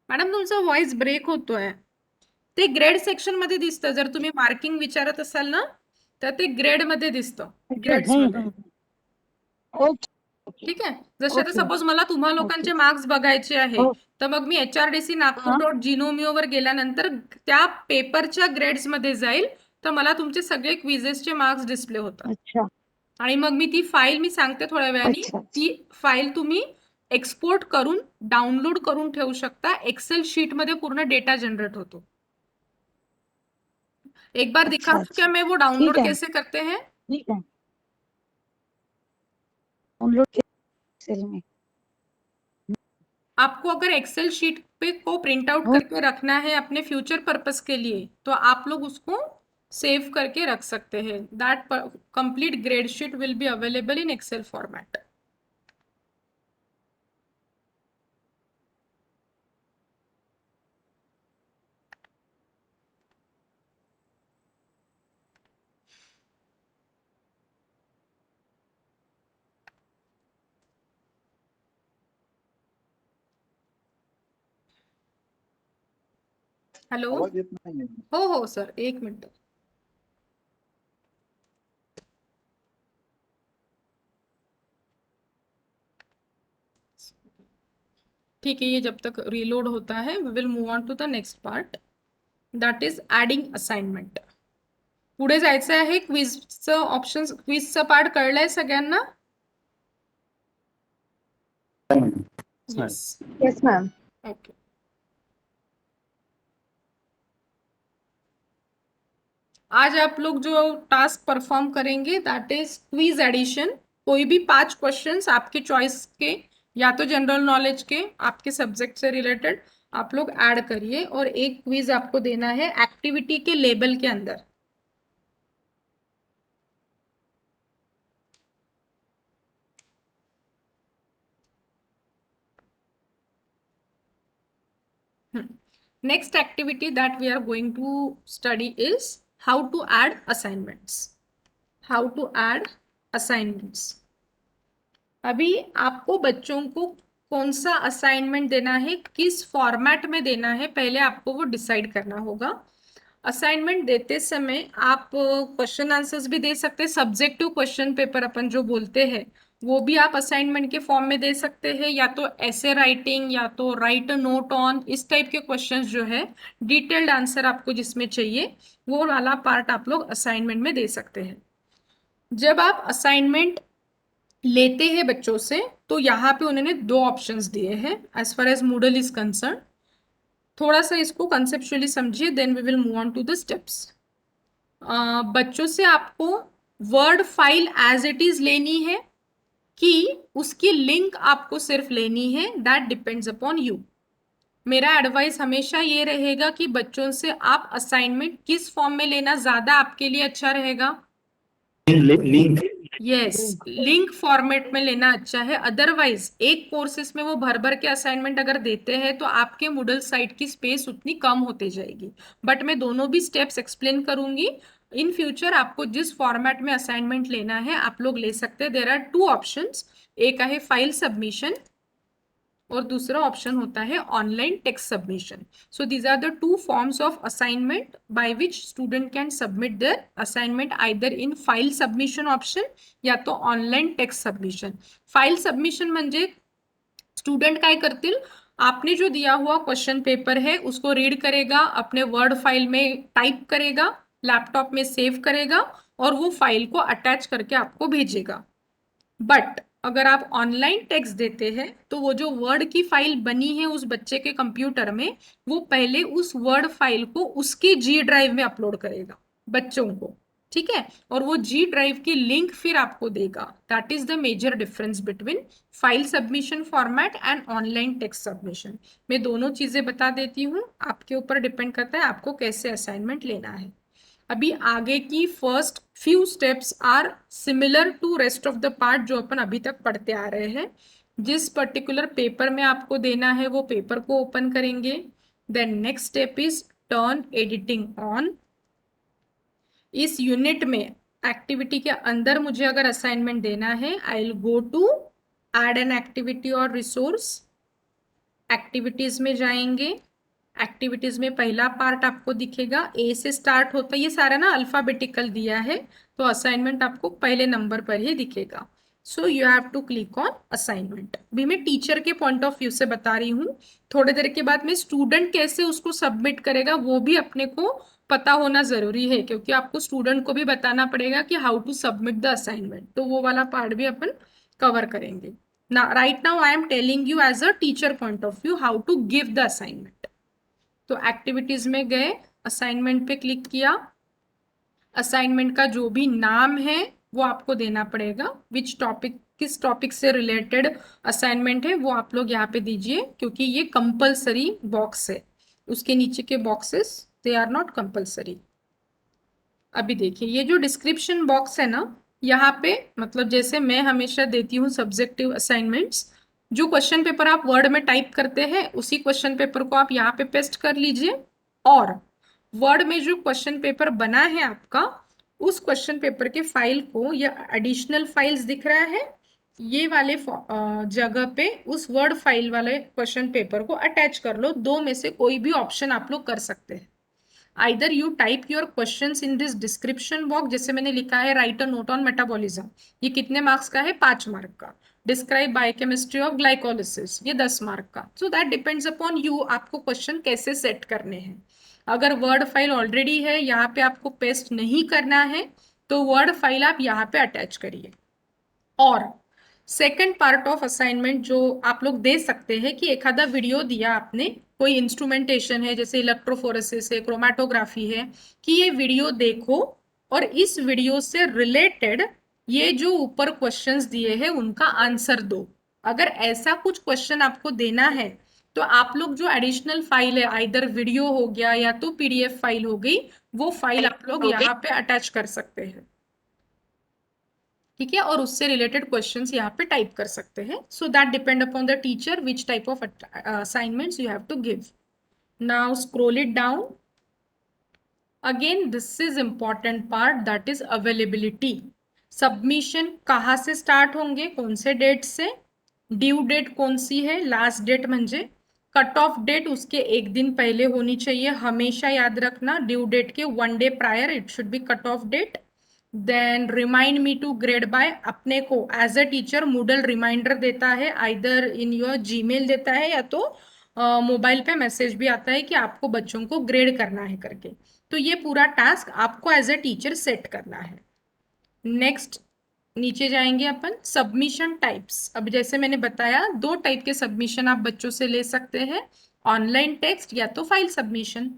मॅडम तुमचा व्हॉइस ब्रेक होतोय, ते ग्रेड सेक्शन मध्ये दिसतं, जर तुम्ही मार्किंग विचारत असाल ना तर ते ग्रेड मध्ये दिसतं, ग्रेड्स मध्ये। ओके ठीक आहे, जसे आता ओके. सपोज मला तुम्हा लोकांचे मार्क्स बघायचे आहे, हो. तर मग मी HRDC naagpur.gnomeo वर गेल्यानंतर त्या पेपरच्या ग्रेड्स मध्ये जाईल, तर मला तुमचे सगळे क्विजेसचे मार्क्स डिस्प्ले होतात, अच्छा आणि मग मी ती फाईल मी सांगते थोड्या वेळाने, अच्छा. ती फाईल तुम्ही एक्सपोर्ट करून डाउनलोड करून ठेवू शकता, एक्सेल शीट मध्ये पूर्ण डेटा जनरेट होतो। एक बार अच्छा, दिखा अच्छा. क्या मैं वो डाउनलोड ठीक है. कैसे करते हैं? ठीक आहे डाउनलोड सेल में आपको अगर एक्सेल शीट पे को प्रिंट आउट हो- करके रखना है अपने फ्यूचर पर्पस के लिए, तो आप लोग उसको सेव करके रख सकते हैं. That complete grade sheet will be available in Excel format. Hello. आवाज येत नाहीये. हो सर, 1 मिनिट. ठीक है, ये जब तक रीलोड होता है we will move on to the next part, that is adding assignment. पुढे जायचं आहे. क्विजचं ऑप्शन, क्विजचं पार्ट कळलंय सगळ्यांना? येस. Yes, ma'am. ओके. आज आप लोग जो टास्क परफॉर्म करेंगे दैट इज क्विज एडिशन. कोई भी 5 क्वेश्चंस आपके चॉइस के, या तो जनरल नॉलेज के, आपके सब्जेक्ट से रिलेटेड आप लोग ऐड करिए, और एक क्विज आपको देना है एक्टिविटी के लेबल के अंदर. Next activity that we are going to study is how to add assignments. How to add assignments. अभी आपको बच्चों को कौन सा असाइनमेंट देना है, किस फॉर्मेट में देना है, पहले आपको वो डिसाइड करना होगा. असाइनमेंट देते समय आप क्वेश्चन आंसर्स भी दे सकते हैं. सब्जेक्टिव क्वेश्चन पेपर अपन जो बोलते हैं वो भी आप असाइनमेंट के फॉर्म में दे सकते हैं, या तो ऐसे राइटिंग, या तो राइट अ नोट ऑन, इस टाइप के क्वेश्चंस जो है डिटेल्ड आंसर आपको जिसमें चाहिए वो वाला पार्ट आप लोग असाइनमेंट में दे सकते हैं. जब आप असाइनमेंट लेते हैं बच्चों से, तो यहाँ पे उन्होंने 2 ऑप्शंस दिए हैं as far as Moodle is concern. थोड़ा सा इसको कंसेप्चुअली समझिए, then we will move on to the steps. बच्चों से आपको word file as it is लेनी है कि उसकी लिंक आपको सिर्फ लेनी है, दैट डिपेंड्स अपॉन यू. मेरा एडवाइस हमेशा ये रहेगा कि बच्चों से आप असाइनमेंट किस फॉर्म में लेना ज्यादा आपके लिए अच्छा रहेगा. लिंक. यस, लिंक फॉर्मेट में लेना अच्छा है. अदरवाइज एक कोर्सेस में वो भर भर के असाइनमेंट अगर देते हैं तो आपके मूडल साइट की स्पेस उतनी कम होती जाएगी. बट मैं दोनों भी स्टेप्स एक्सप्लेन करूंगी. इन फ्यूचर आपको जिस फॉर्मेट में असाइनमेंट लेना है आप लोग ले सकते हैं. There are 2 options. एक है फाइल सबमिशन और दूसरा ऑप्शन होता है online text submission. So these are the 2 forms of assignment by which student can submit their assignment, either in file submission option या तो online text submission. File submission म्हणजे student काय करतील, आपने जो दिया हुआ क्वेश्चन पेपर है उसको रीड करेगा, अपने वर्ड फाइल में टाइप करेगा, लैपटॉप में सेव करेगा और वो फाइल को अटैच करके आपको भेजेगा. बट अगर आप ऑनलाइन टेक्स्ट देते हैं तो वो जो वर्ड की फाइल बनी है उस बच्चे के कंप्यूटर में, वो पहले उस वर्ड फाइल को उसके जी ड्राइव में अपलोड करेगा बच्चों को. ठीक है, और वो जी ड्राइव की लिंक फिर आपको देगा. That is the major difference between file submission format and online text submission. मैं दोनों चीजें बता देती हूँ, आपके ऊपर डिपेंड करता है आपको कैसे असाइनमेंट लेना है. अभी आगे की first few steps are similar to rest of the part जो अपन अभी तक पढ़ते आ रहे हैं. जिस पर्टिकुलर पेपर में आपको देना है वो पेपर को ओपन करेंगे. Then next step is turn editing on. इस यूनिट में एक्टिविटी के अंदर मुझे अगर असाइनमेंट देना है, I will go to add an activity और रिसोर्स. एक्टिविटीज में जाएंगे. एक्टिविटीज में पहला पार्ट आपको दिखेगा, ए से स्टार्ट होता है. ये सारा ना अल्फाबेटिकल दिया है तो असाइनमेंट आपको पहले नंबर पर ही दिखेगा. So you have to click on assignment. अभी मैं टीचर के पॉइंट ऑफ व्यू से बता रही हूँ. थोड़ी देर के बाद में स्टूडेंट कैसे उसको सबमिट करेगा वो भी अपने को पता होना जरूरी है, क्योंकि आपको स्टूडेंट को भी बताना पड़ेगा कि how to submit the assignment. तो वो वाला पार्ट भी अपन कवर करेंगे. ना right now I am telling you as a teacher point of view how to give the assignment. तो एक्टिविटीज में गए, असाइनमेंट पे क्लिक किया. असाइनमेंट का जो भी नाम है वो आपको देना पड़ेगा. विच टॉपिक किस टॉपिक से रिलेटेड असाइनमेंट है वो आप लोग यहाँ पे दीजिए, क्योंकि ये कंपलसरी बॉक्स है। उसके नीचे के boxes they are not compulsory. अभी देखिए ये जो डिस्क्रिप्शन बॉक्स है ना, यहाँ पे मतलब जैसे मैं हमेशा देती हूँ सब्जेक्टिव असाइनमेंट्स, जो क्वेश्चन पेपर आप वर्ड में टाइप करते हैं उसी क्वेश्चन पेपर को आप यहाँ पे पेस्ट कर लीजिए, और वर्ड में जो क्वेश्चन पेपर बना है आपका उस क्वेश्चन पेपर के फाइल को, या एडिशनल फाइल्स दिख रहा है ये वाले जगह पे उस वर्ड फाइल वाले क्वेश्चन पेपर को अटैच कर लो। दो में से कोई भी ऑप्शन आप लोग कर सकते हैं। Either you type your questions in this description box, जैसे मैंने लिखा है right a note on metabolism, ये कितने मार्क्स का है? 5 मार्क का। डिस्क्राइब बायोकेमिस्ट्री ऑफ ग्लाइकोलिसिस, ये 10 मार्क का। So that depends upon you, आपको क्वेश्चन कैसे सेट करने हैं। अगर वर्ड फाइल ऑलरेडी है, यहाँ पे आपको पेस्ट नहीं करना है, तो वर्ड फाइल आप यहाँ पे अटैच करिए। और सेकेंड पार्ट ऑफ असाइनमेंट जो आप लोग दे सकते हैं कि एक आधा वीडियो दिया आपने, कोई इंस्ट्रूमेंटेशन है जैसे इलेक्ट्रोफोरेसिस है, क्रोमेटोग्राफी है, कि ये वीडियो देखो और इस वीडियो से रिलेटेड ये जो ऊपर क्वेश्चंस दिए हैं उनका आंसर दो। अगर ऐसा कुछ क्वेश्चन आपको देना है तो आप लोग जो एडिशनल फाइल है, आइदर वीडियो हो गया या तो पीडीएफ फाइल हो गई, वो फाइल आप लोग यहाँ पे अटैच कर सकते हैं, ठीक है, और उससे रिलेटेड क्वेश्चंस यहाँ पे टाइप कर सकते हैं। So that depend upon the teacher which type of assignments you have to give. Now scroll it down again, this is important part, that is availability. Submission कहाँ से स्टार्ट होंगे, कौन से डेट से, ड्यू डेट कौन सी है, last date म्हणजे cut off date उसके एक दिन पहले होनी चाहिए, हमेशा याद रखना, ड्यू डेट के 1 day prior it should be cut off date. Then remind me to grade by, अपने को as a teacher Moodle reminder देता है, आइदर इन योर जीमेल देता है या तो मोबाइल पे मैसेज भी आता है कि आपको बच्चों को ग्रेड करना है करके। तो ये पूरा टास्क आपको एज अ टीचर सेट करना है। नेक्स्ट नीचे जाएंगे अपन, सबमिशन टाइप्स। अब जैसे मैंने बताया 2 टाइप के सबमिशन आप बच्चों से ले सकते हैं, ऑनलाइन टेक्स्ट या तो फाइल सबमिशन।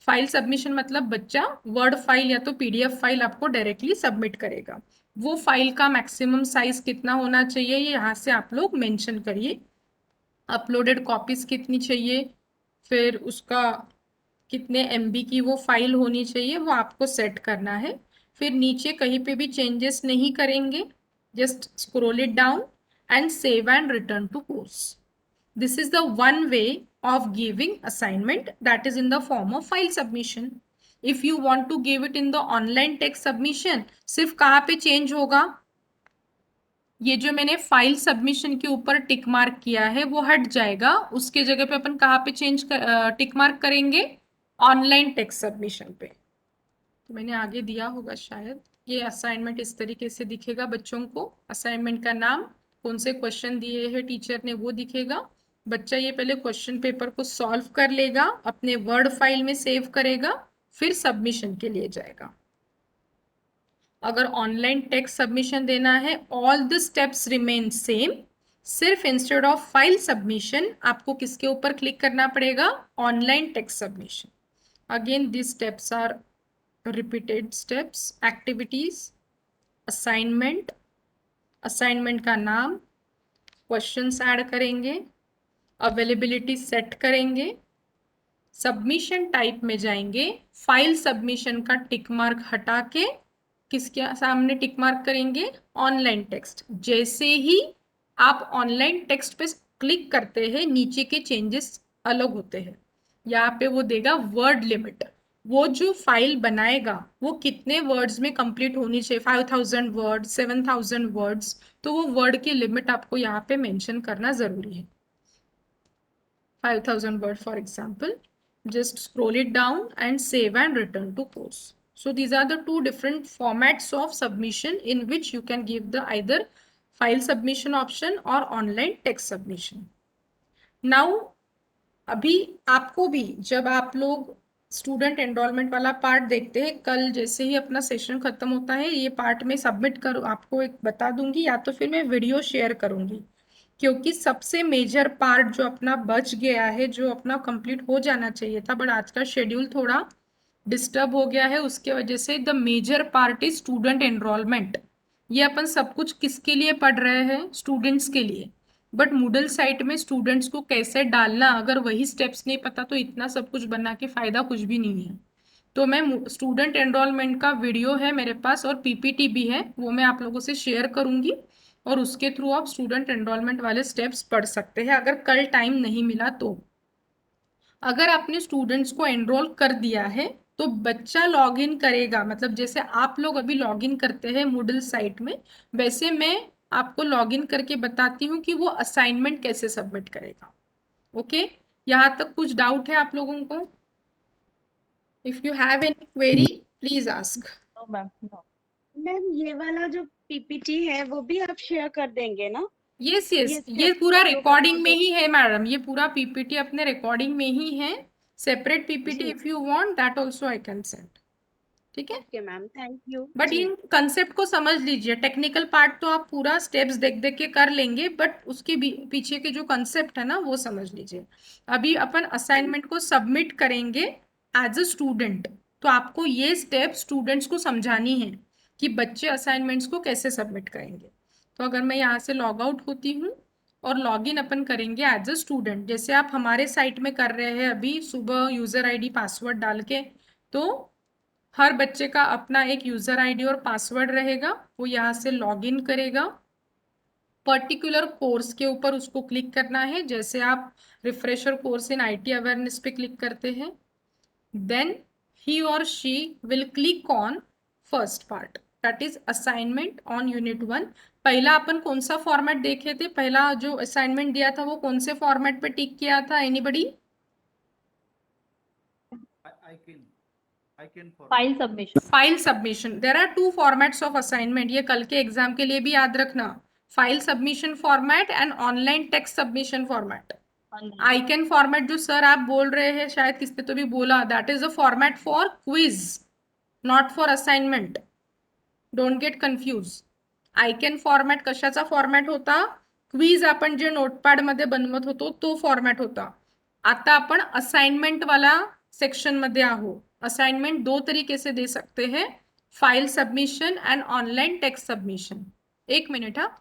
फाइल सबमिशन मतलब बच्चा वर्ड फाइल या तो पीडीएफ फाइल आपको डायरेक्टली सबमिट करेगा। वो फाइल का मैक्सिमम साइज कितना होना चाहिए ये यहाँ से आप लोग मेंशन करिए, अपलोडेड कॉपीज कितनी चाहिए, फिर उसका कितने एमबी की वो फाइल होनी चाहिए वो आपको सेट करना है। फिर नीचे कहीं पे भी चेंजेस नहीं करेंगे, just scroll it down and save and return to course. This is the one way of giving assignment, that is in the form of file submission. If you want to give it in the online text submission, सिर्फ कहाँ पे change होगा, ये जो मैंने file submission के ऊपर tick mark किया है वो हट जाएगा, उसके जगह पे अपन कहाँ पे टिक मार्क करेंगे, ऑनलाइन टेक्स्ट सबमिशन पे। तो मैंने आगे दिया होगा शायद, ये असाइनमेंट इस तरीके से दिखेगा बच्चों को, असाइनमेंट का नाम, कौन से क्वेश्चन दिए हैं टीचर ने वो दिखेगा। बच्चा ये पहले क्वेश्चन पेपर को सॉल्व कर लेगा, अपने वर्ड फाइल में सेव करेगा, फिर सबमिशन के लिए जाएगा। अगर ऑनलाइन टेक्स्ट सबमिशन देना है, all the steps remain same, सिर्फ इंस्टेड ऑफ फाइल सबमिशन आपको किसके ऊपर क्लिक करना पड़ेगा, online text submission. Again this steps are repeated steps, activities, assignment, assignment का नाम, क्वेश्चंस ऐड करेंगे, अवेलेबिलिटी सेट करेंगे, सबमिशन टाइप में जाएंगे, फाइल सबमिशन का टिक मार्क हटा के किसके सामने टिक मार्क करेंगे, ऑनलाइन टेक्स्ट। जैसे ही आप ऑनलाइन टेक्स्ट पे क्लिक करते हैं नीचे के चेंजेस अलग होते हैं, यहाँ पे वो देगा वर्ड लिमिट, वो जो फाइल बनाएगा वो कितने वर्ड्स में कंप्लीट होनी चाहिए, 5000 वर्ड, 7000 वर्ड्स, तो वो वर्ड की लिमिट आपको यहाँ पे मेंशन करना जरूरी है। 5000 word for example, just scroll it down and save and return to course. So these are the 2 different formats of submission in which you can give the either file submission option or online text submission. Now अभी आपको भी जब आप लोग student enrolment वाला part देखते हैं, कल जैसे ही अपना सेशन खत्म होता है ये पार्ट में सबमिट करो, आपको एक बता दूंगी या तो फिर मैं वीडियो शेयर करूंगी, क्योंकि सबसे मेजर पार्ट जो अपना बच गया है, जो अपना कंप्लीट हो जाना चाहिए था, बट आज का शेड्यूल थोड़ा डिस्टर्ब हो गया है, उसके वजह से the major part is student enrolment. ये अपन सब कुछ किसके लिए पढ़ रहे हैं? स्टूडेंट्स के लिए। बट मूडल साइट में स्टूडेंट्स को कैसे डालना, अगर वही स्टेप्स नहीं पता तो इतना सब कुछ बना के फायदा कुछ भी नहीं है। तो मैं स्टूडेंट एनरोलमेंट का वीडियो है मेरे पास और पीपीटी भी है, वो मैं आप लोगों से शेयर करूंगी और उसके थ्रू आप स्टूडेंट एनरोलमेंट वाले स्टेप्स पढ़ सकते हैं अगर कल टाइम नहीं मिला तो। अगर आपने स्टूडेंट्स को एनरोल कर दिया है तो बच्चा लॉग इन करेगा, मतलब जैसे आप लोग अभी लॉग इन करते हैं मूडल साइट में, वैसे मैं आपको लॉग इन करके बताती हूँ कि वो असाइनमेंट कैसे सबमिट करेगा। ओके, यहाँ तक कुछ डाउट है आप लोगों को? If you have any query please ask. Ma'am ये वाला जो पीपीटी है वो भी आप शेयर कर देंगे ना? यस ये यस, ये steps पूरा follow रिकॉर्डिंग में करोगे? ही है मैडम, ये पूरा पीपीटी अपने रिकॉर्डिंग में ही है। सेपरेट पीपीटी जी if you want that also I can send. ठीक है, okay ma'am, thank you but जी। इन कंसेप्ट को समझ लीजिए। टेक्निकल पार्ट तो आप पूरा स्टेप्स देख देख के कर लेंगे, बट उसके पीछे के जो कंसेप्ट है ना वो समझ लीजिए। अभी अपन असाइनमेंट को सबमिट करेंगे एज अ स्टूडेंट, तो आपको ये स्टेप स्टूडेंट्स को समझानी है कि बच्चे असाइनमेंट्स को कैसे सबमिट करेंगे। तो अगर मैं यहाँ से लॉग आउट होती हूँ और लॉग इन अपन करेंगे एज अ स्टूडेंट, जैसे आप हमारे साइट में कर रहे हैं अभी सुबह यूजर आईडी पासवर्ड डाल के, तो हर बच्चे का अपना एक यूजर आईडी और पासवर्ड रहेगा। वो यहाँ से लॉग इन करेगा, पर्टिकुलर कोर्स के ऊपर उसको क्लिक करना है, जैसे आप refresher course in IT awareness पे क्लिक करते हैं। देन ही और she will click on first part, that is assignment on unit 1। पहला अपन कौन सा फॉर्मेट देखे थे? पहला जो असाइनमेंट दिया था वो कौन से फॉर्मेट पे टिक किया था? Anybody? File submission. File submission. There are two formats of assignment, ये कल के एग्जाम के लिए भी याद रखना। File submission format and online text submission format. Aiken format जो सर आप बोल रहे हैं, शायद किसने तो भी बोला, that is a format for quiz, not for assignment. Don't get confuse. Aiken format कशाचा फॉर्मॅट होता? क्वीज आपण जे नोटपॅड मध्ये बनवत होतो तो फॉर्मॅट होता। आता आपण असाइनमेंट वाला सेक्शन मध्ये आहो। असाइनमेंट दो तरीके से दे सकते हैं, file submission and online text submission. एक मिनट हाँ।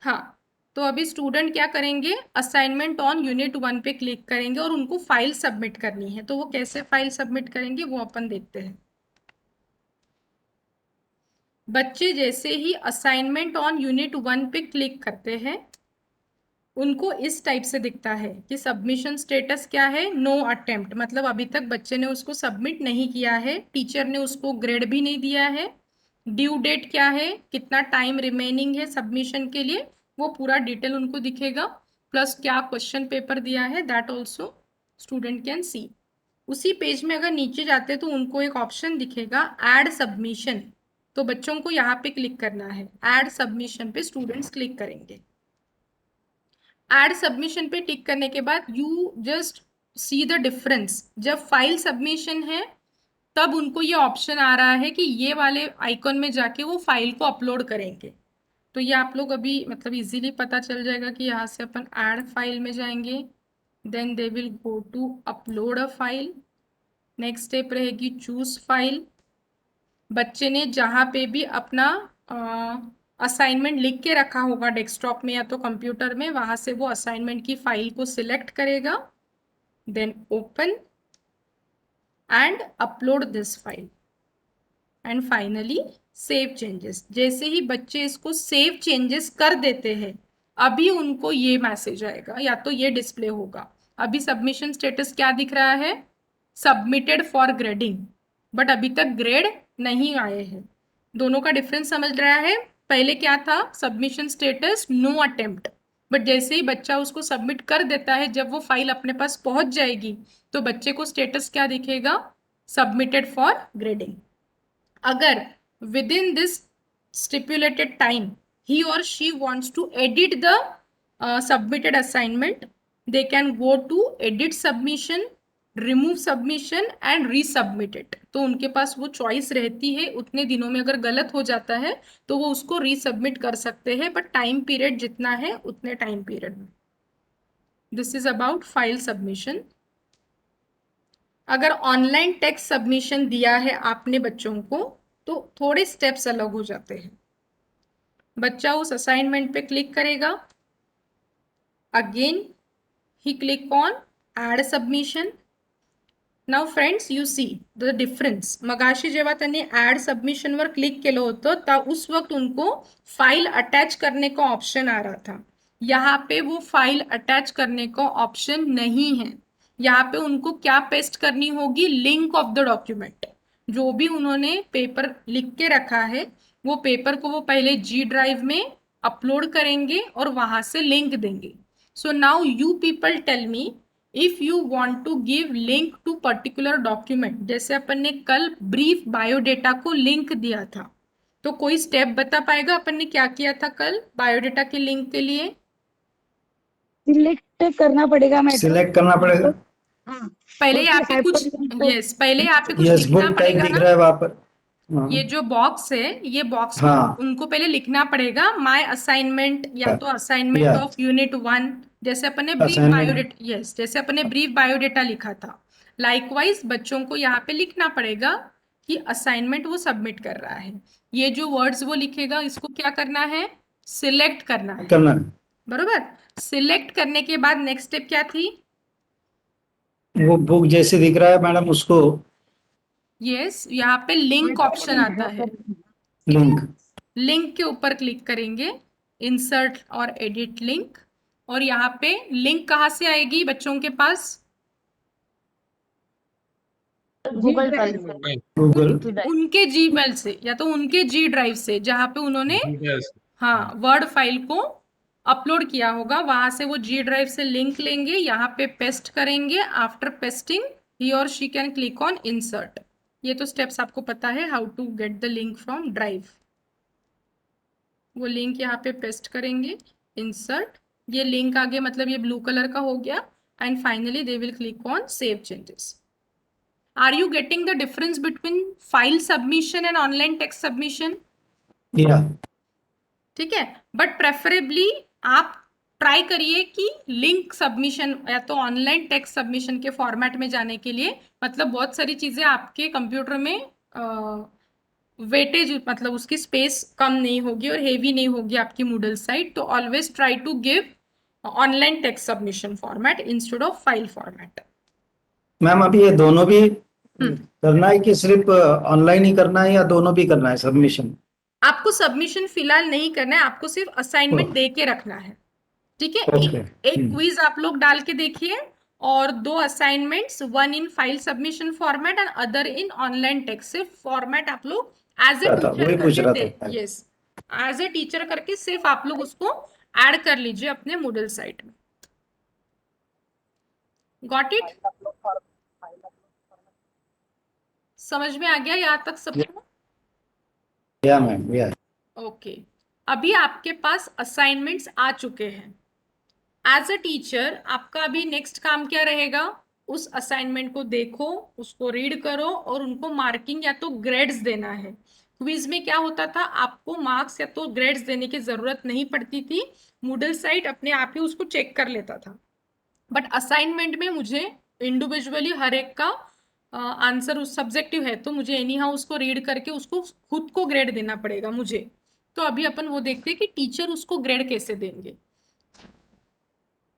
हाँ, तो अभी स्टूडेंट क्या करेंगे? असाइनमेंट ऑन यूनिट 1 पे क्लिक करेंगे और उनको फाइल सबमिट करनी है। तो वो कैसे फाइल सबमिट करेंगे वो अपन देखते हैं। बच्चे जैसे ही असाइनमेंट ऑन यूनिट 1 पे क्लिक करते हैं उनको इस टाइप से दिखता है कि सबमिशन स्टेटस क्या है? नो अटेम्प्ट, मतलब अभी तक बच्चे ने उसको सबमिट नहीं किया है, टीचर ने उसको ग्रेड भी नहीं दिया है। ड्यू डेट क्या है, कितना टाइम रिमेनिंग है सबमिशन के लिए, वो पूरा डिटेल उनको दिखेगा, प्लस क्या क्वेश्चन पेपर दिया है that also student can see. उसी पेज में अगर नीचे जाते तो उनको एक ऑप्शन दिखेगा ऐड सबमिशन, तो बच्चों को यहाँ पे क्लिक करना है। ऐड सबमिशन पे स्टूडेंट्स क्लिक करेंगे। ऐड सबमिशन पे टिक करने के बाद you just see the difference. जब फाइल सबमिशन है तब उनको ये ऑप्शन आ रहा है कि ये वाले आइकॉन में जाके वो फाइल को अपलोड करेंगे। तो ये आप लोग अभी मतलब इजीली पता चल जाएगा कि यहाँ से अपन ऐड फाइल में जाएंगे, then they will go to upload a file. Next step रहेगी चूज फाइल। बच्चे ने जहाँ पे भी अपना असाइनमेंट लिख के रखा होगा डेस्कटॉप में या तो कंप्यूटर में, वहां से वो असाइनमेंट की फाइल को सिलेक्ट करेगा, then open and upload this file and finally save changes. जैसे ही बच्चे इसको सेव चेंजेस कर देते हैं अभी उनको ये मैसेज आएगा या तो ये डिस्प्ले होगा। अभी सबमिशन स्टेटस क्या दिख रहा है? सबमिटेड फॉर ग्रेडिंग, बट अभी तक ग्रेड नहीं आए हैं। दोनों का डिफरेंस समझ रहा है? पहले क्या था? Submission status no attempt, but जैसे ही बच्चा उसको सबमिट कर देता है, जब वो फाइल अपने पास पहुंच जाएगी तो बच्चे को स्टेटस क्या दिखेगा? Submitted for grading. अगर within this stipulated time he or she wants to edit the submitted assignment, they can go to edit submission, remove submission and resubmit it. तो उनके पास वो चॉइस रहती है, उतने दिनों में अगर गलत हो जाता है तो वो उसको रीसबमिट कर सकते हैं, बट टाइम पीरियड जितना है उतने टाइम पीरियड में। This is about file submission. अगर ऑनलाइन टेक्स्ट सबमिशन दिया है आपने बच्चों को तो थोड़े स्टेप्स अलग हो जाते हैं। बच्चा उस असाइनमेंट पे क्लिक करेगा, अगेन ही click on add submission. Now friends you see the difference. मगाशी जेव्हा त्यांनी ऍड सबमिशनवर क्लिक केलं होतं तर उस वक्त उनको फाइल अटैच करने का ऑप्शन आ रहा था। यहाँ पे वो फाइल अटैच करने का ऑप्शन नहीं है। यहाँ पे उनको क्या पेस्ट करनी होगी, लिंक ऑफ द डॉक्यूमेंट। जो भी उन्होंने पेपर लिख के रखा है वो पेपर को वो पहले जी ड्राइव में अपलोड करेंगे और वहां से लिंक देंगे। So now you people tell me, if you want to give link to particular document, जैसे अपन ने कल ब्रीफ बायोडेटा को लिंक दिया था, तो कोई स्टेप बता पाएगा अपन ने क्या किया था कल बायोडेटा के लिंक के लिए? सिलेक्ट करना पड़ेगा मैडम। सिलेक्ट करना पड़ेगा। हाँ, पहले और यहाँ फिर पे कुछ hyperlink को- यस पहले यहाँ पे कुछ यस, लिखना बुक टाइप पड़ेगा दिख ना। रहा है वहां पर। हाँ, ये जो बॉक्स है ये बॉक्स में हाँ। उनको पहले लिखना पड़ेगा माय असाइनमेंट या तो असाइनमेंट Yeah. ऑफ यूनिट 1, जैसे अपन ने ब्रीफ Assignment. बायोडेटा, यस जैसे अपन ने ब्रीफ बायोडेटा लिखा था। लाइकवाइज बच्चों को यहाँ पे लिखना पड़ेगा कि असाइनमेंट वो सबमिट कर रहा है। ये जो वर्ड्स वो लिखेगा इसको क्या करना है, सिलेक्ट करना है, करना है। बरोबर। सिलेक्ट करने के बाद नेक्स्ट स्टेप क्या थी? वो बुक जैसे दिख रहा है मैडम उसको यस यहाँ पे लिंक ऑप्शन आता है, लिंक। लिंक के ऊपर क्लिक करेंगे, इंसर्ट और एडिट लिंक। और यहाँ पे लिंक कहाँ से आएगी बच्चों के पास? गूगल ड्राइव से। गूगल। उनके जीमेल से या तो उनके जी ड्राइव से जहाँ पे उन्होंने हाँ वर्ड फाइल को अपलोड किया होगा, वहां से वो जी ड्राइव से लिंक लेंगे, यहाँ पे पेस्ट करेंगे। आफ्टर पेस्टिंग ही और she can click on insert. ये तो स्टेप्स आपको पता है, how to get the link from drive. वो लिंक यहाँ पे पेस्ट करेंगे, इंसर्ट, ये लिंक आगे मतलब ये ब्लू कलर का हो गया, and finally they will click on save changes. Are you getting the difference between file submission and online text submission? या ठीक है, बट प्रेफरेबली आप ट्राई करिए कि लिंक सबमिशन या तो ऑनलाइन टेक्स्ट सबमिशन के फॉर्मेट में जाने के लिए, मतलब बहुत सारी चीजें आपके कंप्यूटर में वेटेज मतलब उसकी स्पेस कम नहीं होगी और हेवी नहीं होगी आपकी मूडल साइट। तो always try to give online text submission format instead of file format. Ma'am अभी ये दोनों भी करना है कि सिर्फ ऑनलाइन ही करना है या दोनों भी करना है सबमिशन? आपको सबमिशन फिलहाल नहीं करना है, आपको सिर्फ असाइनमेंट दे के रखना है। ठीक है, Okay. एक क्विज आप लोग डाल के देखिए और 2 assignments, 1 in file submission format and other in online text. सिर्फ फॉर्मेट आप लोग एज ए वही पूछ रहा टीचर था। यस एज ए टीचर करके सिर्फ आप लोग उसको ऐड कर लीजिए अपने मूडल साइट में। Got it? समझ में आ गया यहाँ तक सबको? या मैम, या। ओके, अभी आपके पास असाइनमेंट्स आ चुके हैं। एज अ टीचर आपका अभी नेक्स्ट काम क्या रहेगा? उस असाइनमेंट को देखो, उसको रीड करो और उनको मार्किंग या तो ग्रेड्स देना है। क्विज में क्या होता था, आपको मार्क्स या तो ग्रेड्स देने की जरूरत नहीं पड़ती थी, मूडल साइट अपने आप ही उसको चेक कर लेता था। बट असाइनमेंट में मुझे इंडिविजुअली हर एक का आंसर उस सब्जेक्टिव है तो मुझे एनी हाउ उसको रीड करके उसको खुद को ग्रेड देना पड़ेगा मुझे। तो अभी अपन वो देखते हैं कि टीचर उसको ग्रेड कैसे देंगे।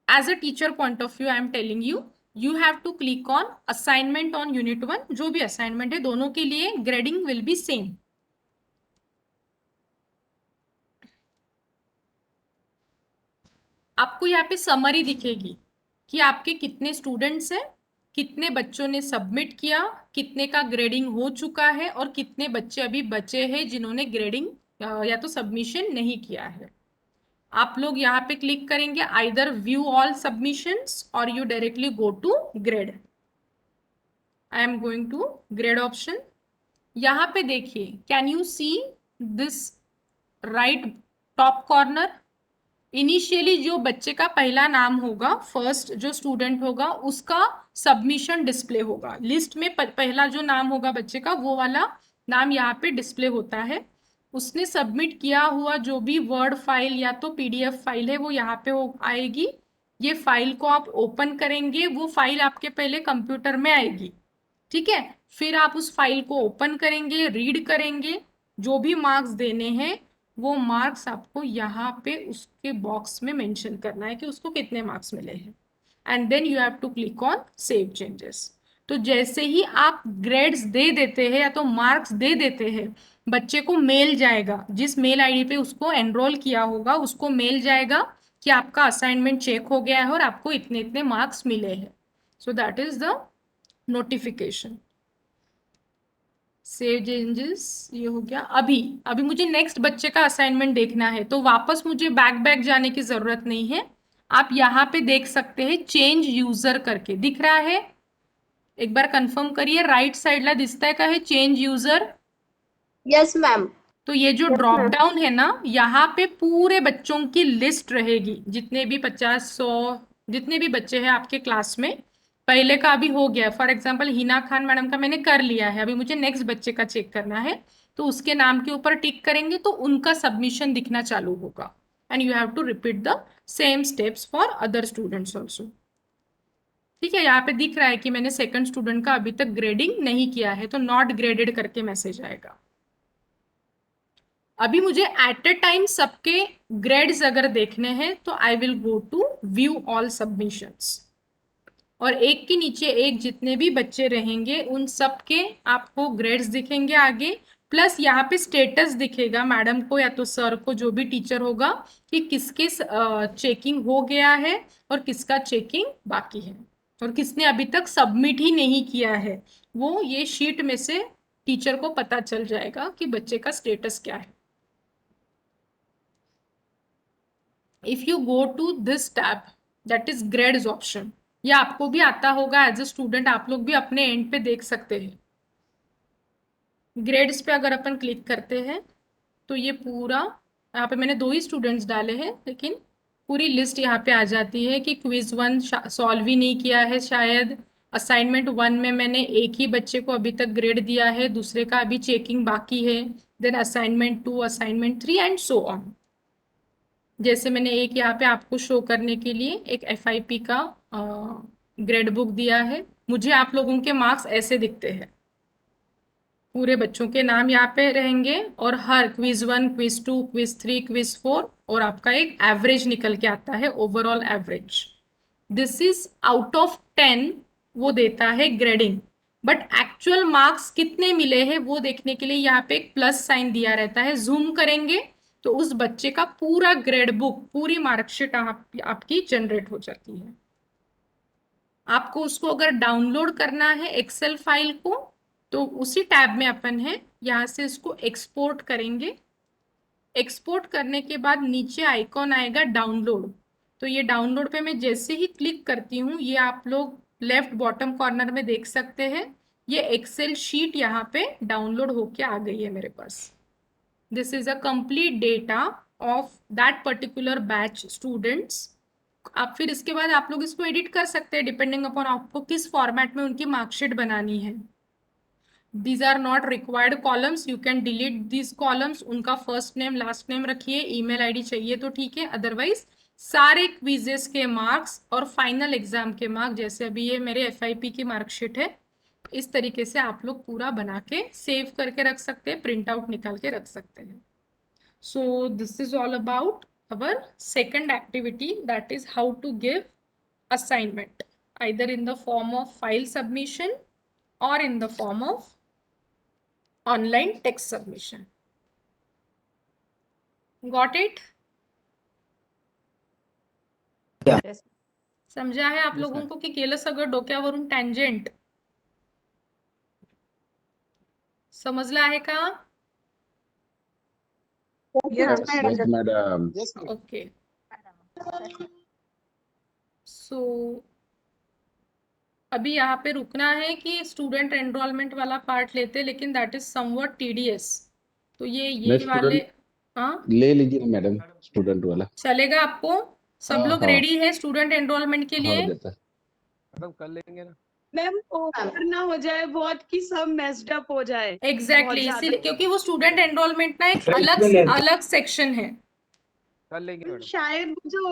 As a teacher point of view I am telling you, you have to click on assignment on unit 1। जो भी असाइनमेंट है दोनों के लिए ग्रेडिंग विल बी सेम। आपको यहाँ पे समरी दिखेगी कि आपके कितने स्टूडेंट्स हैं, कितने बच्चों ने सबमिट किया, कितने का ग्रेडिंग हो चुका है और कितने बच्चे अभी बचे हैं जिन्होंने ग्रेडिंग या तो सबमिशन नहीं किया है। आप लोग यहाँ पे क्लिक करेंगे आइदर व्यू ऑल सबमिशंस और you directly go to grade. I am going to grade option. यहाँ पे देखिए, can you see this right top corner? Initially जो बच्चे का पहला नाम होगा, फर्स्ट जो स्टूडेंट होगा उसका सबमिशन डिस्प्ले होगा। लिस्ट में पहला जो नाम होगा बच्चे का वो वाला नाम यहाँ पे डिस्प्ले होता है। उसने सबमिट किया हुआ जो भी वर्ड फाइल या तो पीडीएफ फाइल है वो यहाँ पे आएगी। ये फाइल को आप ओपन करेंगे, वो फाइल आपके पहले कंप्यूटर में आएगी, ठीक है। फिर आप उस फाइल को ओपन करेंगे, रीड करेंगे, जो भी मार्क्स देने हैं वो मार्क्स आपको यहाँ पे उसके बॉक्स में मेंशन करना है कि उसको कितने मार्क्स मिले हैं, and then you have to click on save changes. तो जैसे ही आप ग्रेड्स दे देते हैं या तो मार्क्स दे देते हैं, बच्चे को मेल जाएगा, जिस मेल आईडी पे उसको एनरोल किया होगा उसको मेल जाएगा कि आपका असाइनमेंट चेक हो गया है और आपको इतने इतने मार्क्स मिले हैं। So that is the notification. Save changes ये हो गया। अभी मुझे नेक्स्ट बच्चे का असाइनमेंट देखना है, तो वापस मुझे बैक जाने की जरूरत नहीं है। आप यहाँ पे देख सकते हैं चेंज यूजर करके दिख रहा है, एक बार कंफर्म करिए। राइट साइड ला दिसता है का है चेंज यूजर। Yes ma'am. तो ये जो ड्रॉप डाउन है ना, यहाँ पे पूरे बच्चों की लिस्ट रहेगी, जितने भी 50-100 जितने भी बच्चे हैं आपके क्लास में। पहले का अभी हो गया, for example Hina Khan madam का मैंने कर लिया है, अभी मुझे नेक्स्ट बच्चे का चेक करना है, तो उसके नाम के ऊपर टिक करेंगे तो उनका सबमिशन दिखना चालू होगा। And you have to repeat the same steps for other students also. ठीक है, यहाँ पे दिख रहा है कि मैंने सेकंड स्टूडेंट का अभी तक ग्रेडिंग नहीं किया है, तो नॉट ग्रेडेड करके मैसेज आएगा। अभी मुझे एट ए टाइम सबके ग्रेड्स अगर देखने हैं तो I will go to view all submissions, और एक के नीचे एक जितने भी बच्चे रहेंगे उन सबके आपको ग्रेड्स दिखेंगे आगे, प्लस यहाँ पे स्टेटस दिखेगा मैडम को या तो सर को, जो भी टीचर होगा, कि किसके चेकिंग हो गया है और किसका चेकिंग बाकी है, और किसने अभी तक सबमिट ही नहीं किया है। वो ये शीट में से टीचर को पता चल जाएगा कि बच्चे का स्टेटस क्या है। If you go to this tab that is grades option, ये आपको भी आता होगा एज अ स्टूडेंट, आप लोग भी अपने एंड पे देख सकते हैं। ग्रेड्स पे अगर अपन क्लिक करते हैं तो ये पूरा, यहाँ पे मैंने 2 ही स्टूडेंट्स डाले हैं, लेकिन पूरी लिस्ट यहाँ पे आ जाती है कि क्विज 1 सॉल्व ही नहीं किया है शायद, असाइनमेंट 1 में मैंने एक ही बच्चे को अभी तक ग्रेड दिया है, दूसरे का अभी चेकिंग बाकी है, then assignment 2, assignment 3 and so on. जैसे मैंने एक यहाँ पे आपको शो करने के लिए एक FIP का ग्रेड बुक दिया है, मुझे आप लोगों के मार्क्स ऐसे दिखते हैं, पूरे बच्चों के नाम यहाँ पे रहेंगे और हर क्विज 1, क्विज 2, क्विज 3, क्विज 4, और आपका एक एवरेज निकल के आता है, overall average. This is out of 10 वो देता है ग्रेडिंग, बट एक्चुअल मार्क्स कितने मिले हैं वो देखने के लिए यहाँ पे एक प्लस साइन दिया रहता है। जूम करेंगे तो उस बच्चे का पूरा ग्रेड बुक, पूरी मार्कशीट आपकी जनरेट हो जाती है। आपको उसको अगर डाउनलोड करना है एक्सेल फाइल को, तो उसी टैब में अपन है, यहाँ से इसको एक्सपोर्ट करेंगे। एक्सपोर्ट करने के बाद नीचे आइकॉन आएगा डाउनलोड, तो ये डाउनलोड पे मैं जैसे ही क्लिक करती हूँ, ये आप लोग लेफ्ट बॉटम कॉर्नर में देख सकते हैं, ये एक्सेल शीट यहाँ पे डाउनलोड होके आ गई है मेरे पास। This is a complete data of that particular batch students. आप फिर इसके बाद आप लोग इसको एडिट कर सकते हैं डिपेंडिंग अपॉन आपको किस फॉर्मेट में उनकी मार्कशीट बनानी है। These are not required columns, you can delete these columns। उनका फर्स्ट नेम लास्ट नेम रखिए, ईमेल आईडी चाहिए तो ठीक है, अदरवाइज सारे क्विजेस के मार्क्स और फाइनल एग्जाम के मार्क्स, जैसे अभी ये मेरे FIP की मार्कशीट है, इस तरीके से आप लोग पूरा बना के सेव करके रख सकते हैं, प्रिंट आउट निकाल के रख सकते हैं। So this is all about our second activity, that is how to give assignment either in the form of file submission or in the form of online text submission. Got it? Yeah. समझा है आप लोगों को की केलं सगळं डोक्यावरून tangent समजलं आहे का? Yes, madam. ओके, सो अभी यहाँ पे रुकना है कि स्टूडेंट एनरोलमेंट वाला पार्ट लेते, लेकिन दैट इज समवट टीडीएस, तो ये वाले हाँ ले लीजिए मैडम, स्टूडेंट वाला चलेगा आपको? सब लोग हाँ। रेडी है स्टूडेंट एनरोलमेंट के लिए? देता मैडम, कर लेंगे ना। मैम ओवर ना हो जाए बहुत कि सब मेस्ड अप हो जाए एग्जैक्टली बहुत इसीलिए, ज्यादा। क्योंकि वो स्टूडेंट एनरोलमेंट ना एक Friends अलग में ले- अलग सेक्शन है। कर लेंगे मैडम। शायद जो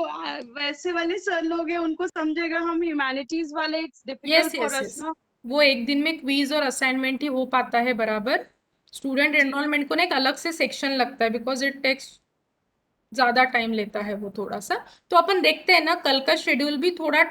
वैसे वाले सर लोग हैं उनको समझेगा, हम ह्यूमैनिटीज वाले it's yes difficult for yes us yes, ना। वो एक दिन में क्विज और असाइनमेंट ही हो पाता है बराबर। स्टूडेंट एनरोलमेंट को ना एक अलग से सेक्शन लगता है, बिकॉज इट टेक्स ज्यादा टाइम लेता है वो थोड़ा सा। तो अपन देखते हैं ना, कल का शेड्यूल भी थोड़ा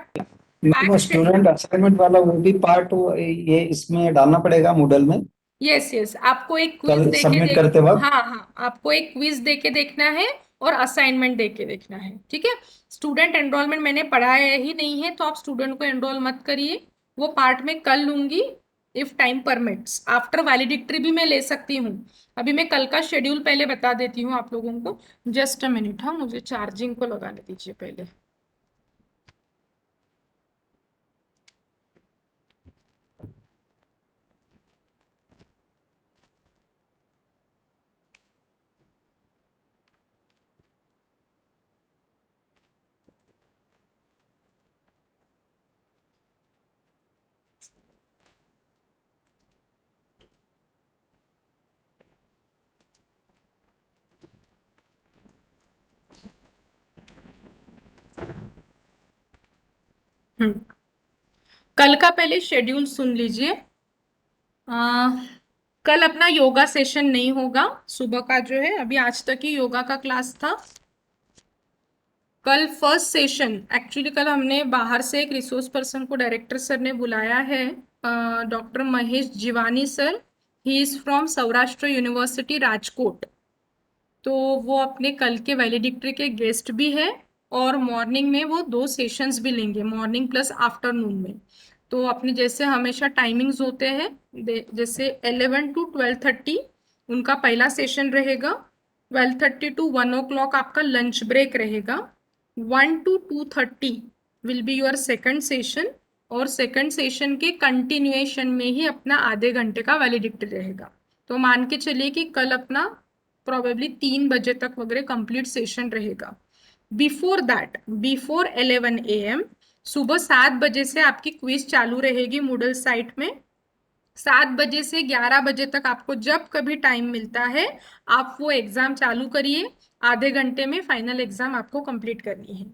मैम वो स्टूडेंट असाइनमेंट वाला वो भी पार्ट ये इसमें डालना पड़ेगा मूडल में यस यस, आपको एक क्विज कल देके सबमिट करते वक्त। हाँ हाँ, आपको एक क्विज देके देखना है और असाइनमेंट देके देखना है, ठीक है। स्टूडेंट एनरोलमेंट मैंने पढ़ाया ही नहीं है, तो आप स्टूडेंट को एनरोल मत करिए, वो पार्ट में कल लूंगी if time permits. After valedictory भी मैं ले सकती हूँ। अभी मैं कल का शेड्यूल पहले बता देती हूँ आप लोगों को। जस्ट अ मिनट, हाँ मुझे चार्जिंग को लगाने दीजिए पहले। कल का पहले शेड्यूल सुन लीजिए। कल अपना योगा सेशन नहीं होगा सुबह का, जो है अभी आज तक ही योगा का क्लास था। कल फर्स्ट सेशन, एक्चुअली कल हमने बाहर से एक रिसोर्स पर्सन को डायरेक्टर सर ने बुलाया है, doctor Mahesh Jiwani sir. He is from Saurashtra university Rajkot. तो वो अपने कल के वैलिडिक्टरी के गेस्ट भी है, और मॉर्निंग में वो 2 सेशंस भी लेंगे, मॉर्निंग प्लस आफ्टरनून में। तो अपने जैसे हमेशा टाइमिंग्स होते हैं, जैसे 11 to 12:30 उनका पहला सेशन रहेगा, 12:30 to 1 o'clock आपका लंच ब्रेक रहेगा, 1 to 2:30 will be your second session, और सेकंड सेशन के कंटिन्यूएशन में ही अपना आधे घंटे का वैलिडिक्टरी रहेगा। तो मान के चलिए कि कल अपना प्रोबेबली 3 बजे तक वगैरह कंप्लीट सेशन रहेगा। बिफोर दैट, बिफोर 11 AM सुबह 7 बजे से आपकी क्विज चालू रहेगी मूडल साइट में। 7 बजे से 11 बजे तक आपको जब कभी टाइम मिलता है आप वो एग्जाम चालू करिए। आधे घंटे में फाइनल एग्जाम आपको कंप्लीट करनी है।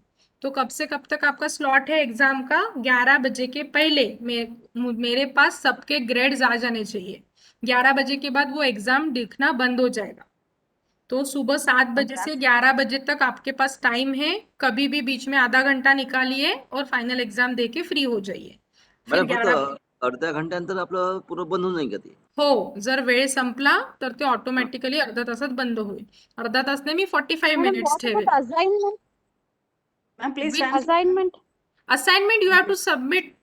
तो कब से कब तक आपका स्लॉट है एग्जाम का? 11 बजे के पहले मेरे पास सबके ग्रेड्स आ जाने चाहिए। 11 बजे के बाद वो एग्जाम दिखना बंद हो जाएगा। तो सुबह 7 बजे से 11 बजे तक आपके पास टाइम है, कभी भी बीच में आधा घंटा निकालिए और फाइनल एग्जाम देके फ्री हो जाइए। फिर मॅडम 11 फक्त अर्ध्या घंट्यानंतर आपलं पूर्ण बंद होऊन जाईल का ते? हो, जर वेळ संपला तर ते ऑटोमॅटिकली अर्ध्या तासात बंद होईल। अर्धा तास नाही, मी 45 मिनिट्स ठेवेल। assignment? Ma'am please With Assignment? assignment you have to submit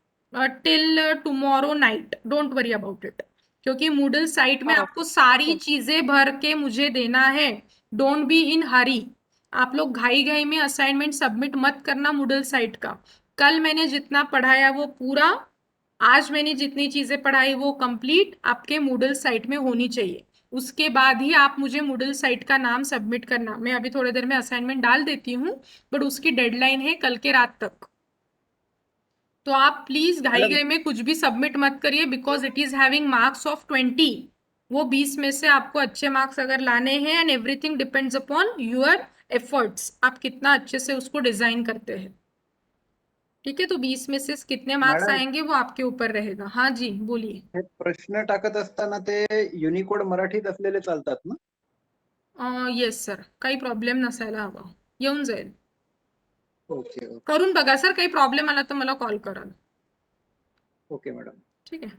till tomorrow night, don't worry about it, क्योंकि मूडल साइट में आपको सारी चीजें भर के मुझे देना है। डोंट बी इन हरी। आप लोग घाई घाई में असाइनमेंट सबमिट मत करना मूडल साइट का। कल मैंने जितना पढ़ाया वो पूरा, आज मैंने जितनी चीजें पढ़ाई वो कंप्लीट आपके मूडल साइट में होनी चाहिए। उसके बाद ही आप मुझे मूडल साइट का नाम सबमिट करना। मैं अभी थोड़ी देर में असाइनमेंट डाल देती हूँ, बट उसकी डेडलाइन है कल के रात तक। तो आप प्लीज घाई घाई में कुछ भी सबमिट मत करिए, because it is having marks of 20। वो 20 में से आपको अच्छे मार्क्स अगर लाने हैं, and everything depends upon your efforts, आप कितना अच्छे से उसको डिजाइन करते हैं। ठीक है, तो 20 में से कितने मार्क्स मॅडम आएंगे वो आपके ऊपर रहेगा। हाँ जी बोलिए। हे प्रश्न टाकत असताना ते युनिकोड मराठीत असलेले चालतात ना? येस सर, काही प्रॉब्लेम नसायला हवा, येऊन जाईल। ओके ओके करून बघा सर, काही प्रॉब्लेम आला तर मला कॉल करा। Okay madam. ठीक है।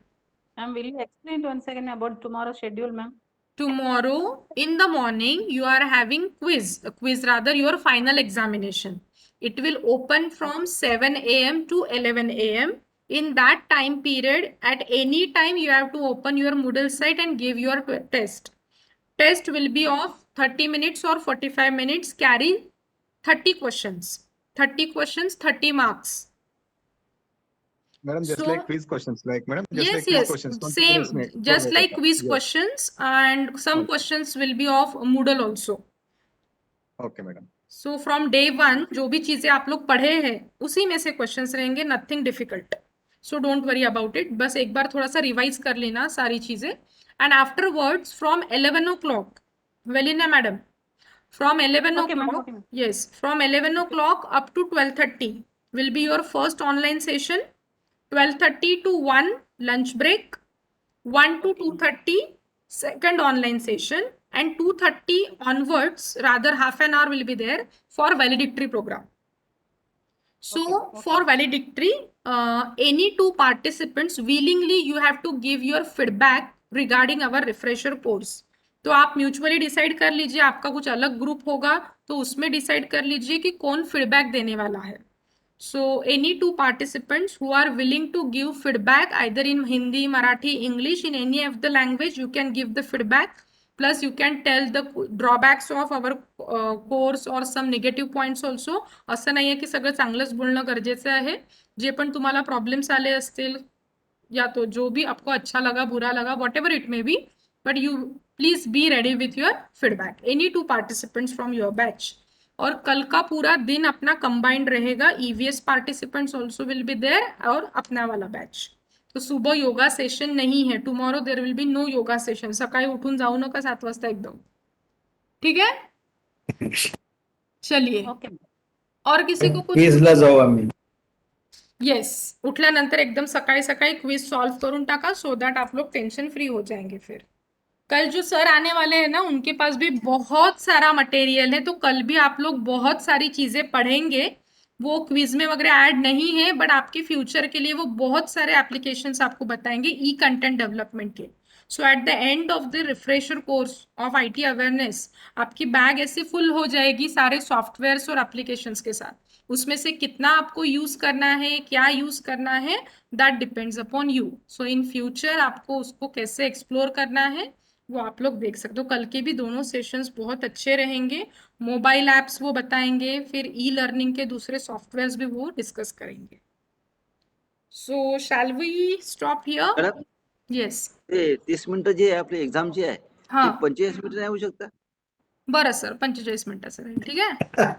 Ma'am, will you explain once again about tomorrow's schedule, ma'am? Tomorrow in the morning you are having quiz rather your final examination. It will open from 7 AM to 11 AM. In that time period, at any time you have to open your Moodle site and give your test. Test will be of 30 minutes or 45 minutes, carry 30 questions. 30 questions, 30 marks. Madam, just So- like quiz questions, like madam, just like Yes, quiz yes, questions. 20 same, minutes में just हो like जाता है. quiz Yes. questions, and some Okay. questions will be of Moodle also. Okay, madam. So from day 1 जो भी चीजें आप लोग पढ़े हैं उसी में से क्वेश्चंस रहेंगे, nothing difficult. So don't worry about it, बस एक बार थोड़ा सा रिवाइज कर लेना सारी चीजें. And afterwards from 11 o'clock, Velina madam, from 11 Okay, ma'am. o'clock, Okay, ma'am. yes, from 11 o'clock up to 12:30 will be your first online session. 12:30 to 1 lunch break, 1 to 2:30 second online session, and 2:30 onwards, rather half an hour will be there for valedictory program. So for valedictory, any two participants willingly you have to give your feedback regarding our refresher course. तो आप mutually decide कर लीजिए, आपका कुछ अलग group होगा तो उसमें डिसाइड कर लीजिए कि कौन फीडबैक देने वाला है. So any two participants who are willing to give feedback either in Hindi, Marathi, English, in any of the language, you can give the feedback. Plus you can tell the drawbacks of our course or some negative points also. असं नाहीये की सगळं चांगलंच बोलणं गरजेचं आहे. जे पण तुम्हाला प्रॉब्लेम्स आले असतील या तो जो भी आपको अच्छा लगा, बुरा लगा, whatever it may be, but you please be ready with your feedback. Any two participants from your batch. और कल का पूरा दिन अपना कंबाइंड रहेगा. EVS participants also will be there और अपना वाला बैच. तो सुबह योगा सेशन नहीं है. Tomorrow there will be no yoga session. सकाळी उठून जाऊ नका 7 वाजता एकदम. ठीक है, चलिए. Okay, ma'am. और किसी को कुछ? क्विजला जाऊ आम्ही. येस, उठल्यानंतर एकदम सकाळी सकाळी क्विज सॉल्व करून टाका, सो दैट आप लोग टेंशन फ्री हो जाएंगे. फिर कल जो सर आने वाले हैं ना, उनके पास भी बहुत सारा मटेरियल है, तो कल भी आप लोग बहुत सारी चीजें पढ़ेंगे. वो क्विज में वगैरह ऐड नहीं है, बट आपके फ्यूचर के लिए वो बहुत सारे एप्लीकेशंस आपको बताएंगे ई कंटेंट डेवलपमेंट के. So at the end of the refresher course of IT awareness आपकी बैग ऐसे फुल हो जाएगी सारे सॉफ्टवेयर्स और एप्लीकेशंस के साथ. उसमें से कितना आपको यूज करना है, क्या यूज करना है, that depends upon you. So in future आपको उसको कैसे एक्सप्लोर करना है वो आप लोग देख सकते हो. कल के भी दोनों सेशंस बहुत अच्छे रहेंगे. मोबाइल ऐप्स वो बताएंगे, फिर ई लर्निंग के दूसरे सॉफ्टवेयर्स भी वो डिस्कस करेंगे. So shall we stop here? Madam, yes. ते 30 मिनिटं जे आपले एक्झामची आहे हा, ती 45 मिनिटं नाही होऊ शकता? बरं सर, 45 मिनिटाचं राहील. ठीक आहे.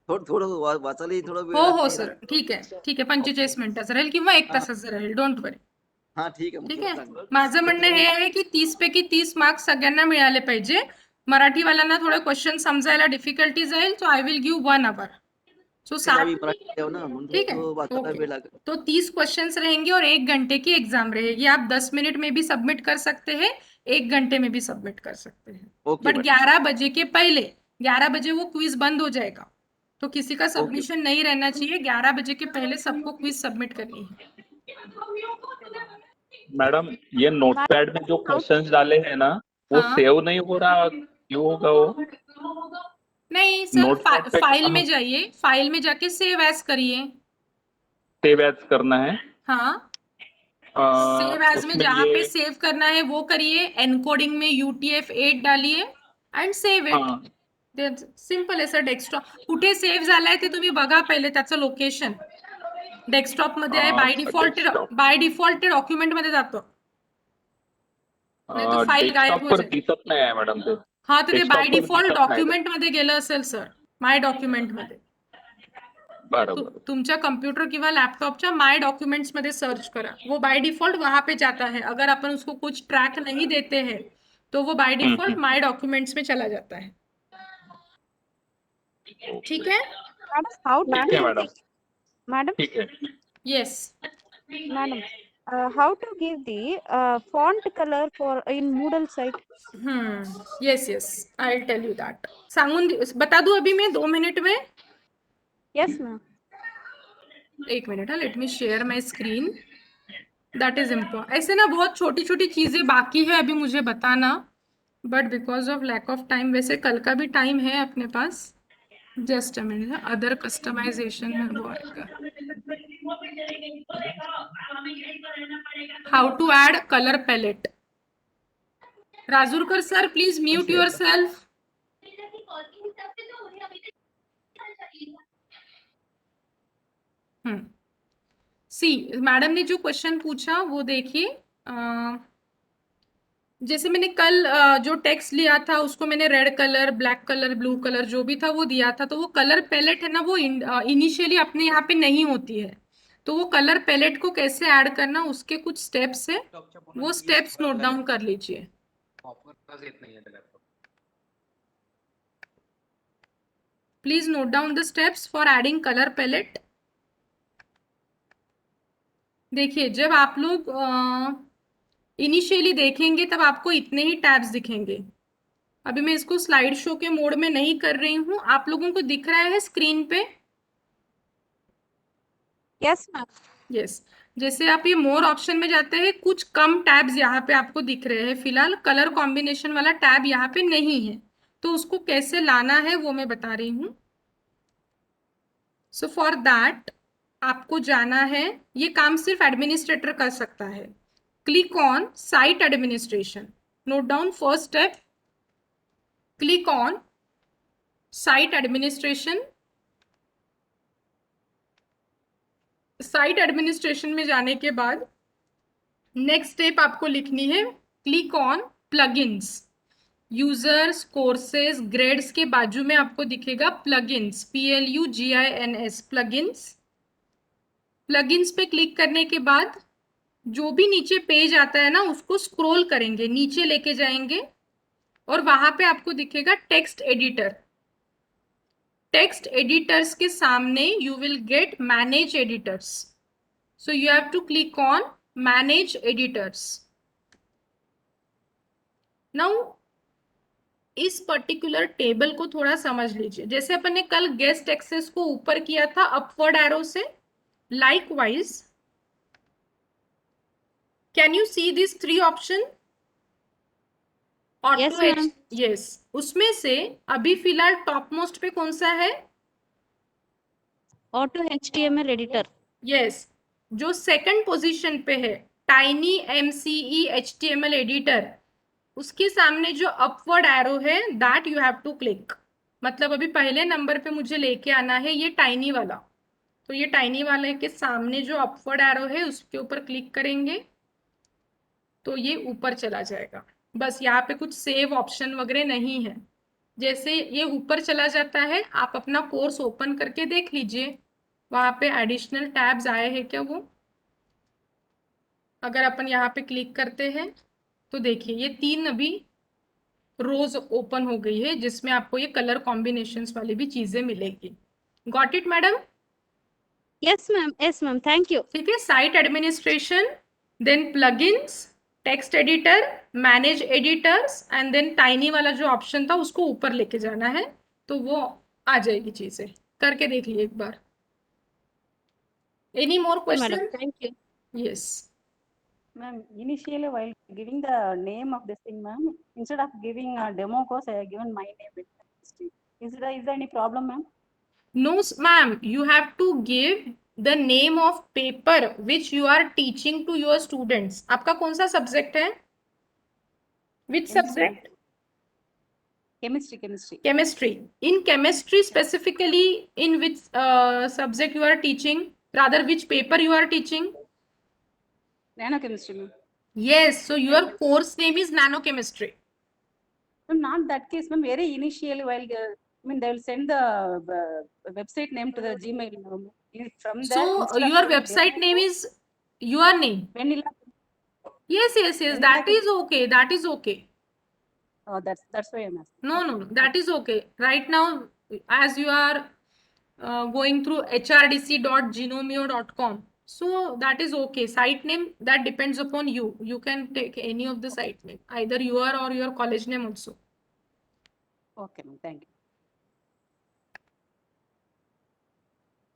थोडं वाचायलाही थोडा वेळ हो हो लागते सर, ना. ठीक आहे, ठीक आहे. 45 मिनिटाचं राहील किंवा 1 तासाचं राहील. Don't worry. हा ठीक आहे, मग ठीक थोडं आहे. चांगलं. माझं म्हणणं हे आहे की 30 पैकी 30 मार्क्स सगळ्यांना मिळाले पाहिजे. मराठीवाल्यांना थोडे क्वेश्चन समजायला डिफिकल्टी जाईल, सो आय विल गिव्ह 1 hour. सो आम्ही मराठी ठेव ना, म्हणून ठीक है, तो वाचायला ओके. वेळ लागेल. तो 30 क्वेश्चंस रहेंगे और 1 घंटे की एग्जाम रहेगी. आप 10 मिनट में भी सबमिट कर सकते हैं, 1 घंटे में भी सबमिट कर सकते हैं. Okay but madam. 11 बजे के पहले, 11 बजे वो क्विज बंद हो जाएगा, तो किसी का सबमिशन नहीं रहना चाहिए. 11 बजे के पहले सबको क्विज सबमिट करनी है. मैडम, ये नोटपैड में जो क्वेश्चंस डाले हैं ना, वो हाँ. सेव नहीं हो रहा, क्यों होगा वो? नहीं सर, नोटपैड पे फाइल में हाँ, जाइए, फाइल में जाके सेव एज करिए. सेव एज करना है. हाँ, सेव एज में उसमें जहाँ पे ये सेव करना है वो करिए. एनकोडिंग में UTF-8 डालिए अँड सेव इट. हाँ, सिंपल आहे सर. डेस्कटॉप कुठे सेव्ह झालाय ते तुम्ही बघा पहिले, त्याचं लोकेशन. डेस्कटॉप मध्ये आहे. बाय डिफॉल्ट ते डॉक्युमेंट मध्ये जातं. नाही तर फाईल गायब डेस्कटॉप हो पर जाईल. दिसत नाही आहे मॅडम ते. हा, तर ते desktop बाय वर डिफॉल्ट दिसत नाही. डॉक्युमेंट मध्ये गेलं असेल सर, माय डॉक्युमेंट मध्ये. बरोबर. तुमच्या कंप्यूटर किंवा लैपटॉपच्या माय डॉक्यूमेंट्स में सर्च करा, वो बाय डिफॉल्ट वहां पे जाता है. अगर अपन उसको कुछ ट्रैक नहीं देते हैं तो वो बाय डिफॉल्ट माय डॉक्यूमेंट्स में चला जाता है. ठीक है. How ठीक है मैडम, madam, ठीक है. Yes. madam, how to give the font color for in Moodle site? Yes yes, I will tell you that. बता दूं अभी मैं 2 मिनट में? Yes, ma'am. 1 minute. Let me share my screen. That is important. ऐसे ना बहुत छोटी छोटी चीजें बाकी है अभी मुझे बताना, but because of lack of time. वैसे कल का भी टाइम है अपने पास. Just a minute. Other customization में वो आएगा. How to add colour palette. Rajurkar sir, please mute yourself. See, madam ने जो क्वेश्चन पूछा वो देखिए. जैसे मैंने कल जो टेक्स्ट लिया था उसको मैंने red colour, black colour, blue colour जो भी था वो दिया था. तो वो कलर पैलेट है ना, वो इनिशियली अपने यहाँ पे नहीं होती है. तो वो कलर पैलेट को कैसे ऐड करना उसके कुछ स्टेप्स है, वो स्टेप्स नोट डाउन कर लीजिए. Please note down the steps for adding colour palette. देखिए जब आप लोग इनिशियली देखेंगे तब आपको इतने ही टैब्स दिखेंगे. अभी मैं इसको स्लाइड शो के मोड में नहीं कर रही हूँ. आप लोगों को दिख रहा है स्क्रीन पे? Yes ma'am. यस. जैसे आप ये मोर ऑप्शन में जाते हैं, कुछ कम टैब्स यहाँ पे आपको दिख रहे हैं. फिलहाल कलर कॉम्बिनेशन वाला टैब यहाँ पे नहीं है, तो उसको कैसे लाना है वो मैं बता रही हूँ. सो फॉर दैट आपको जाना है, ये काम सिर्फ एडमिनिस्ट्रेटर कर सकता है. Click on site administration. Note down first step. Click on site administration. Site administration में जाने के बाद नेक्स्ट स्टेप आपको लिखनी है click on plugins. Users, courses, grades के बाजू में आपको दिखेगा प्लगइन्स, PLUGINS, प्लगइन्स. प्लगइन्स पे क्लिक करने के बाद जो भी नीचे पेज आता है ना उसको स्क्रॉल करेंगे, नीचे लेके जाएंगे और वहां पे आपको दिखेगा टेक्स्ट एडिटर. टेक्स्ट एडिटर्स के सामने you will get manage editors. So you have to click on manage editors. Now इस पर्टिकुलर टेबल को थोड़ा समझ लीजिए. जैसे अपन ने कल गेस्ट एक्सेस को ऊपर किया था अपवर्ड एरो से, likewise can you see this 3 option? Yes, ma'am. Yes. उसमें से अभी फिलहाल टॉप मोस्ट पे कौन सा है? Auto HTML editor. यस. जो सेकंड पोजीशन पे है टाइनी MCE HTML एडिटर, उसके सामने जो अपवर्ड एरो है that you have to click. मतलब अभी पहले नंबर पे मुझे लेके आना है ये टाइनी वाला. तो ये टाइनी वाले के सामने जो अपवर्ड एरो है उसके ऊपर क्लिक करेंगे तो ये ऊपर चला जाएगा. बस यहाँ पे कुछ सेव ऑप्शन वगैरह नहीं है. जैसे ये ऊपर चला जाता है आप अपना कोर्स ओपन करके देख लीजिए वहाँ पे एडिशनल टैब्स आए हैं क्या वो. अगर अपन यहाँ पे क्लिक करते हैं तो देखिए ये 3 अभी रोज ओपन हो गई है जिसमें आपको ये कलर कॉम्बिनेशंस वाली भी चीजें मिलेगी. Got it madam? Yes ma'am. Thank you. ठीक है. Site administration, then plugins, text editor, manage editors and then tiny वाला जो ऑप्शन था उसको ऊपर लेके जाना है तो वो आ जाएगी चीजें. करके देख लिए एक बार. Any more madam question? Thank you. Yes. Ma'am, initially while giving the name of this thing, ma'am, instead of giving a demo course, I have given my name. Is there any problem, ma'am? No, ma'am, you have to give the name of paper which you are teaching to your students. आपका कौन सा subject है? Which subject? Chemistry. Chemistry. In chemistry specifically, in which subject you are teaching? Rather, which paper you are teaching? Nanochemistry, ma'am. Yes, so your course name is nanochemistry. So not that case, ma'am. Very initially, while they will send the website name to the Gmail. Ma'am. From that, So instead of your giving website demo name course, is your name. Vanilla. Yes. That is okay. That is okay. Oh, that's why I'm asking. No. That is okay. Right now, as you are going through hrdc.genomio.com, so that is okay. Site name that depends upon you. You can take any of the site name, either your or your college name also. Okay, ma'am. Thank you.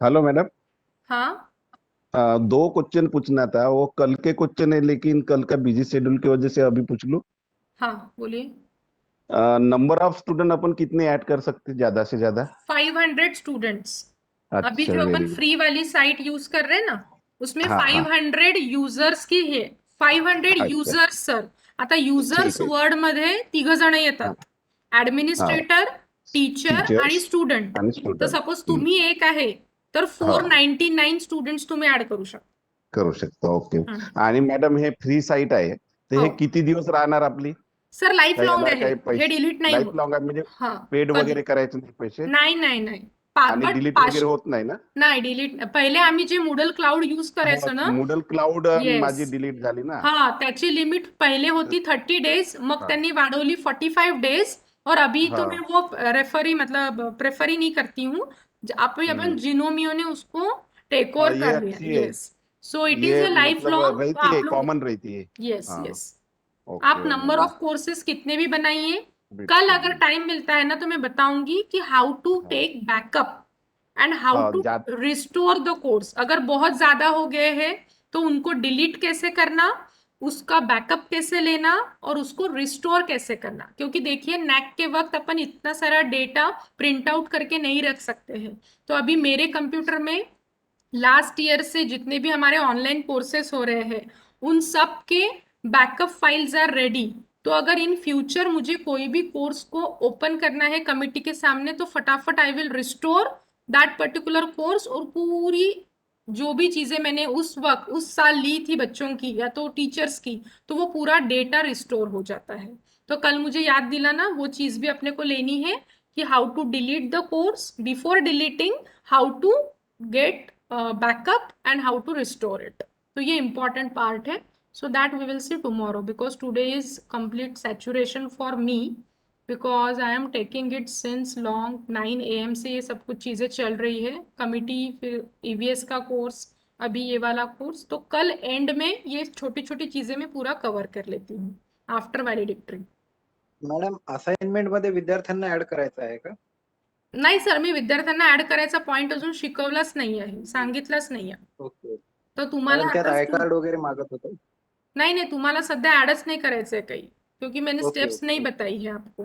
Hello madam. हाँ. 2 question पूछना था. वो कल के question है लेकिन कल का बिजी शेड्यूल की वजह से अभी पूछ लूं. हाँ बोलिए. नंबर ऑफ स्टूडेंट अपन कितने ऐड कर सकते ज्यादा से ज्यादा? 500 स्टूडेंट्स. अभी अच्छा, जो अपन very good. फ्री वाली साइट यूज कर रहे हैं ना उसमें हाँ, हाँ. 500 यूजर्स की आहे. 500 अच्छा. Users sir. आता युजर्स ठीक आहे. वर्ड मध्ये 3 जण येतात, ऍडमिनिस्ट्रेटर, टीचर Teachers आणि स्टुडंट. आणि तर स्टुडंट सपोज तुम्ही एक आहे तर 499 स्टुडंट्स तुम्ही ऍड करू शकता. करू शकतो. ओके. हं. आणि मॅडम हे फ्री साईट आहे तर हे हो. किती दिवस राहणार आपली? सर लाईफ काही लॉंग याला आहे, काही हे पैसे डिलीट नाही लाईफ होत. लॉंग आहे म्हणजे हा पेड कधी- वगैरे करायचे नाही पैसे? नाही. आणि डिलीट वगैरे होत नाही ना? नाही डिलीट, पहिले आम्ही जे मूडल क्लाउड यूज करायचो ना, मूडल क्लाउड Yes. माझी डिलीट झाली ना. हाँ त्याची लिमिट पहले होती 30 डेज, मग हाँ. त्यांनी वाढवली 45 डेज, और अभी तो हाँ. मैं वो प्रेफर ही नहीं करती हूँ. अभी अपन जिनोमियो ने उसको टेक ओवर ये कर अच्छी लिया. है. यस, सो इट इज ये ए लाइफ मतलब लॉन्ग. रहती है, कॉमन रहती है. यस हाँ. यस, ओके, आप नंबर ऑफ कोर्सेज कितने भी बनाइए. बिल्कुल. कल अगर टाइम मिलता है ना तो मैं बताऊंगी कि हाउ टू हाँ. टेक बैकअप एंड हाउ हाँ, टू जा- रिस्टोर द कोर्स. अगर बहुत ज्यादा हो गए हैं तो उनको डिलीट कैसे करना, उसका बैकअप कैसे लेना, और उसको रिस्टोर कैसे करना. क्योंकि देखिए नैक के वक्त अपन इतना सारा डेटा प्रिंट आउट करके नहीं रख सकते हैं. तो अभी मेरे कंप्यूटर में लास्ट ईयर से जितने भी हमारे ऑनलाइन कोर्सेस हो रहे हैं उन सब के बैकअप फाइल्स आर रेडी. तो अगर इन फ्यूचर मुझे कोई भी कोर्स को ओपन करना है कमिटी के सामने तो फटाफट I will restore that particular course, और पूरी जो भी चीजें मैंने उस वक्त उस साल ली थी बच्चों की या तो टीचर्स की, तो वो पूरा डेटा रिस्टोर हो जाता है. तो कल मुझे याद दिलाना, वो चीज भी अपने को लेनी है कि how to delete the course, before deleting how to get backup and how to restore it. तो ये इंपॉर्टेंट पार्ट है. So that we will see tomorrow, because today is complete saturation for me, because I am taking it since long 9 AM से ये सब कुछ चीज़ें चल रही है. कमिटी, फिर EVS का कोर्स, अभी ये वाला कोर्स. तो कल एंड में ये छोटी छोटी चीज़ें मैं पूरा कवर कर लेती हूँ आफ्टर वैलिडिक्टरी. मॅडम असाइनमेंट मध्ये विद्यार्थ्यांना ऍड करायचं आहे का? नाही सर, मी विद्यार्थ्यांना ऍड करायचा पॉईंट अजून शिकवलाच नाही आहे, सांगितलंच नाही आहे. ओके. तर तुम्हाला कारण त्यात आताच आय कार्ड वगैरे मागत होतं. नाही नाही, तुम्हाला सध्या ऍडच नाही करायचंय काही, क्योंकि मैंने ओके, स्टेप्स ओके. नहीं बताई है आपको.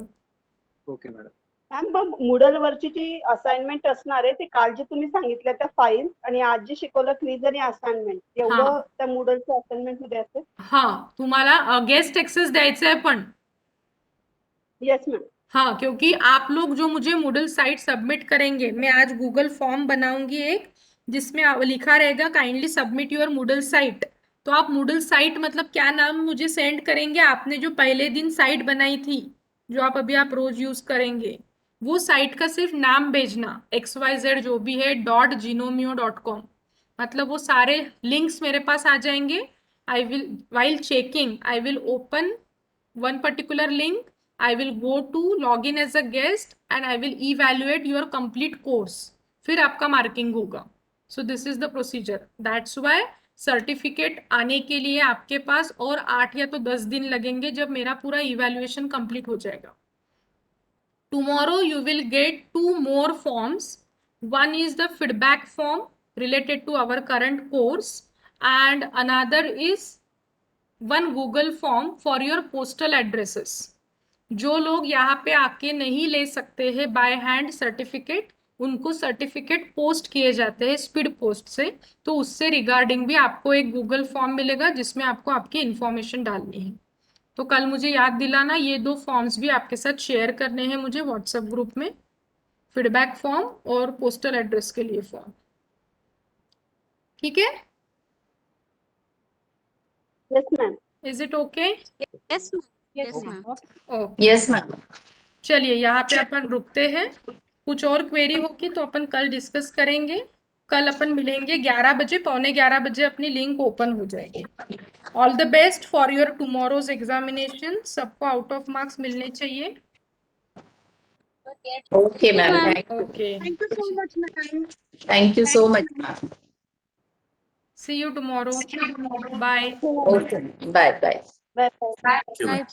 Okay madam. मॅम मग मूडल वरची जी असाइनमेंट असणार आहे ते काल जे तुम्ही सांगितलं त्या फाईल आणि आज जे शिकवलं क्विज आणि असाइनमेंट एवढं त्या मूडलच्या असाइनमेंट मध्ये असेल. हाँ, तुम्हाला गेस्ट एक्सेस द्यायचं आहे पण. Yes ma'am. हाँ, क्योंकि आप लोग जो मुझे मूडल साइट सबमिट करेंगे, मैं आज गूगल फॉर्म बनाऊंगी एक जिसमें लिखा रहेगा kindly submit your Moodle site. तो आप मूडल साइट मतलब क्या नाम मुझे सेंड करेंगे, आपने जो पहले दिन साइट बनाई थी जो आप अभी रोज यूज करेंगे, वो साइट का सिर्फ नाम भेजना, XYZ जो भी है .ginomio.com. मतलब वो सारे लिंक्स मेरे पास आ जाएंगे. I will while checking I will open one particular link, I will go to login as a guest and I will evaluate your complete course. फिर आपका मार्किंग होगा. So this is the procedure. That's why certificate आने के लिए आपके पास और 8 या तो 10 दिन लगेंगे जब मेरा पूरा इवैल्यूएशन कंप्लीट हो जाएगा. Tomorrow you will get 2 more forms. One is the feedback form related to our current course and another is one Google form for your postal addresses. जो लोग यहाँ पे आके नहीं ले सकते हैं बाय हैंड सर्टिफिकेट, उनको सर्टिफिकेट पोस्ट किए जाते हैं स्पीड पोस्ट से. तो उससे रिगार्डिंग भी आपको एक गूगल फॉर्म मिलेगा जिसमें आपको आपकी इंफॉर्मेशन डालनी है. तो कल मुझे याद दिलाना, ये 2 फॉर्म्स भी आपके साथ शेयर करने हैं मुझे व्हाट्सएप ग्रुप में, फीडबैक फॉर्म और पोस्टल एड्रेस के लिए फॉर्म. ठीक है? Yes ma'am. Is it okay? Yes, ma'am. Yes, ma'am. Okay. Yes ma'am. चलिए यहाँ पे अपन रुकते हैं. कुछ और क्वेरी होगी तो अपन कल डिस्कस करेंगे. कल अपन मिलेंगे 11 बजे, 11:15 बजे अपनी लिंक ओपन हो जाएगी. All the best for your tomorrow's examination. सबको आउट ऑफ मार्क्स मिलने चाहिए. Okay ma'am. Okay, Thank you so much, ma'am. Thank you so much ma'am. See you tomorrow. Bye. Okay. Bye bye. Bye bye. Bye.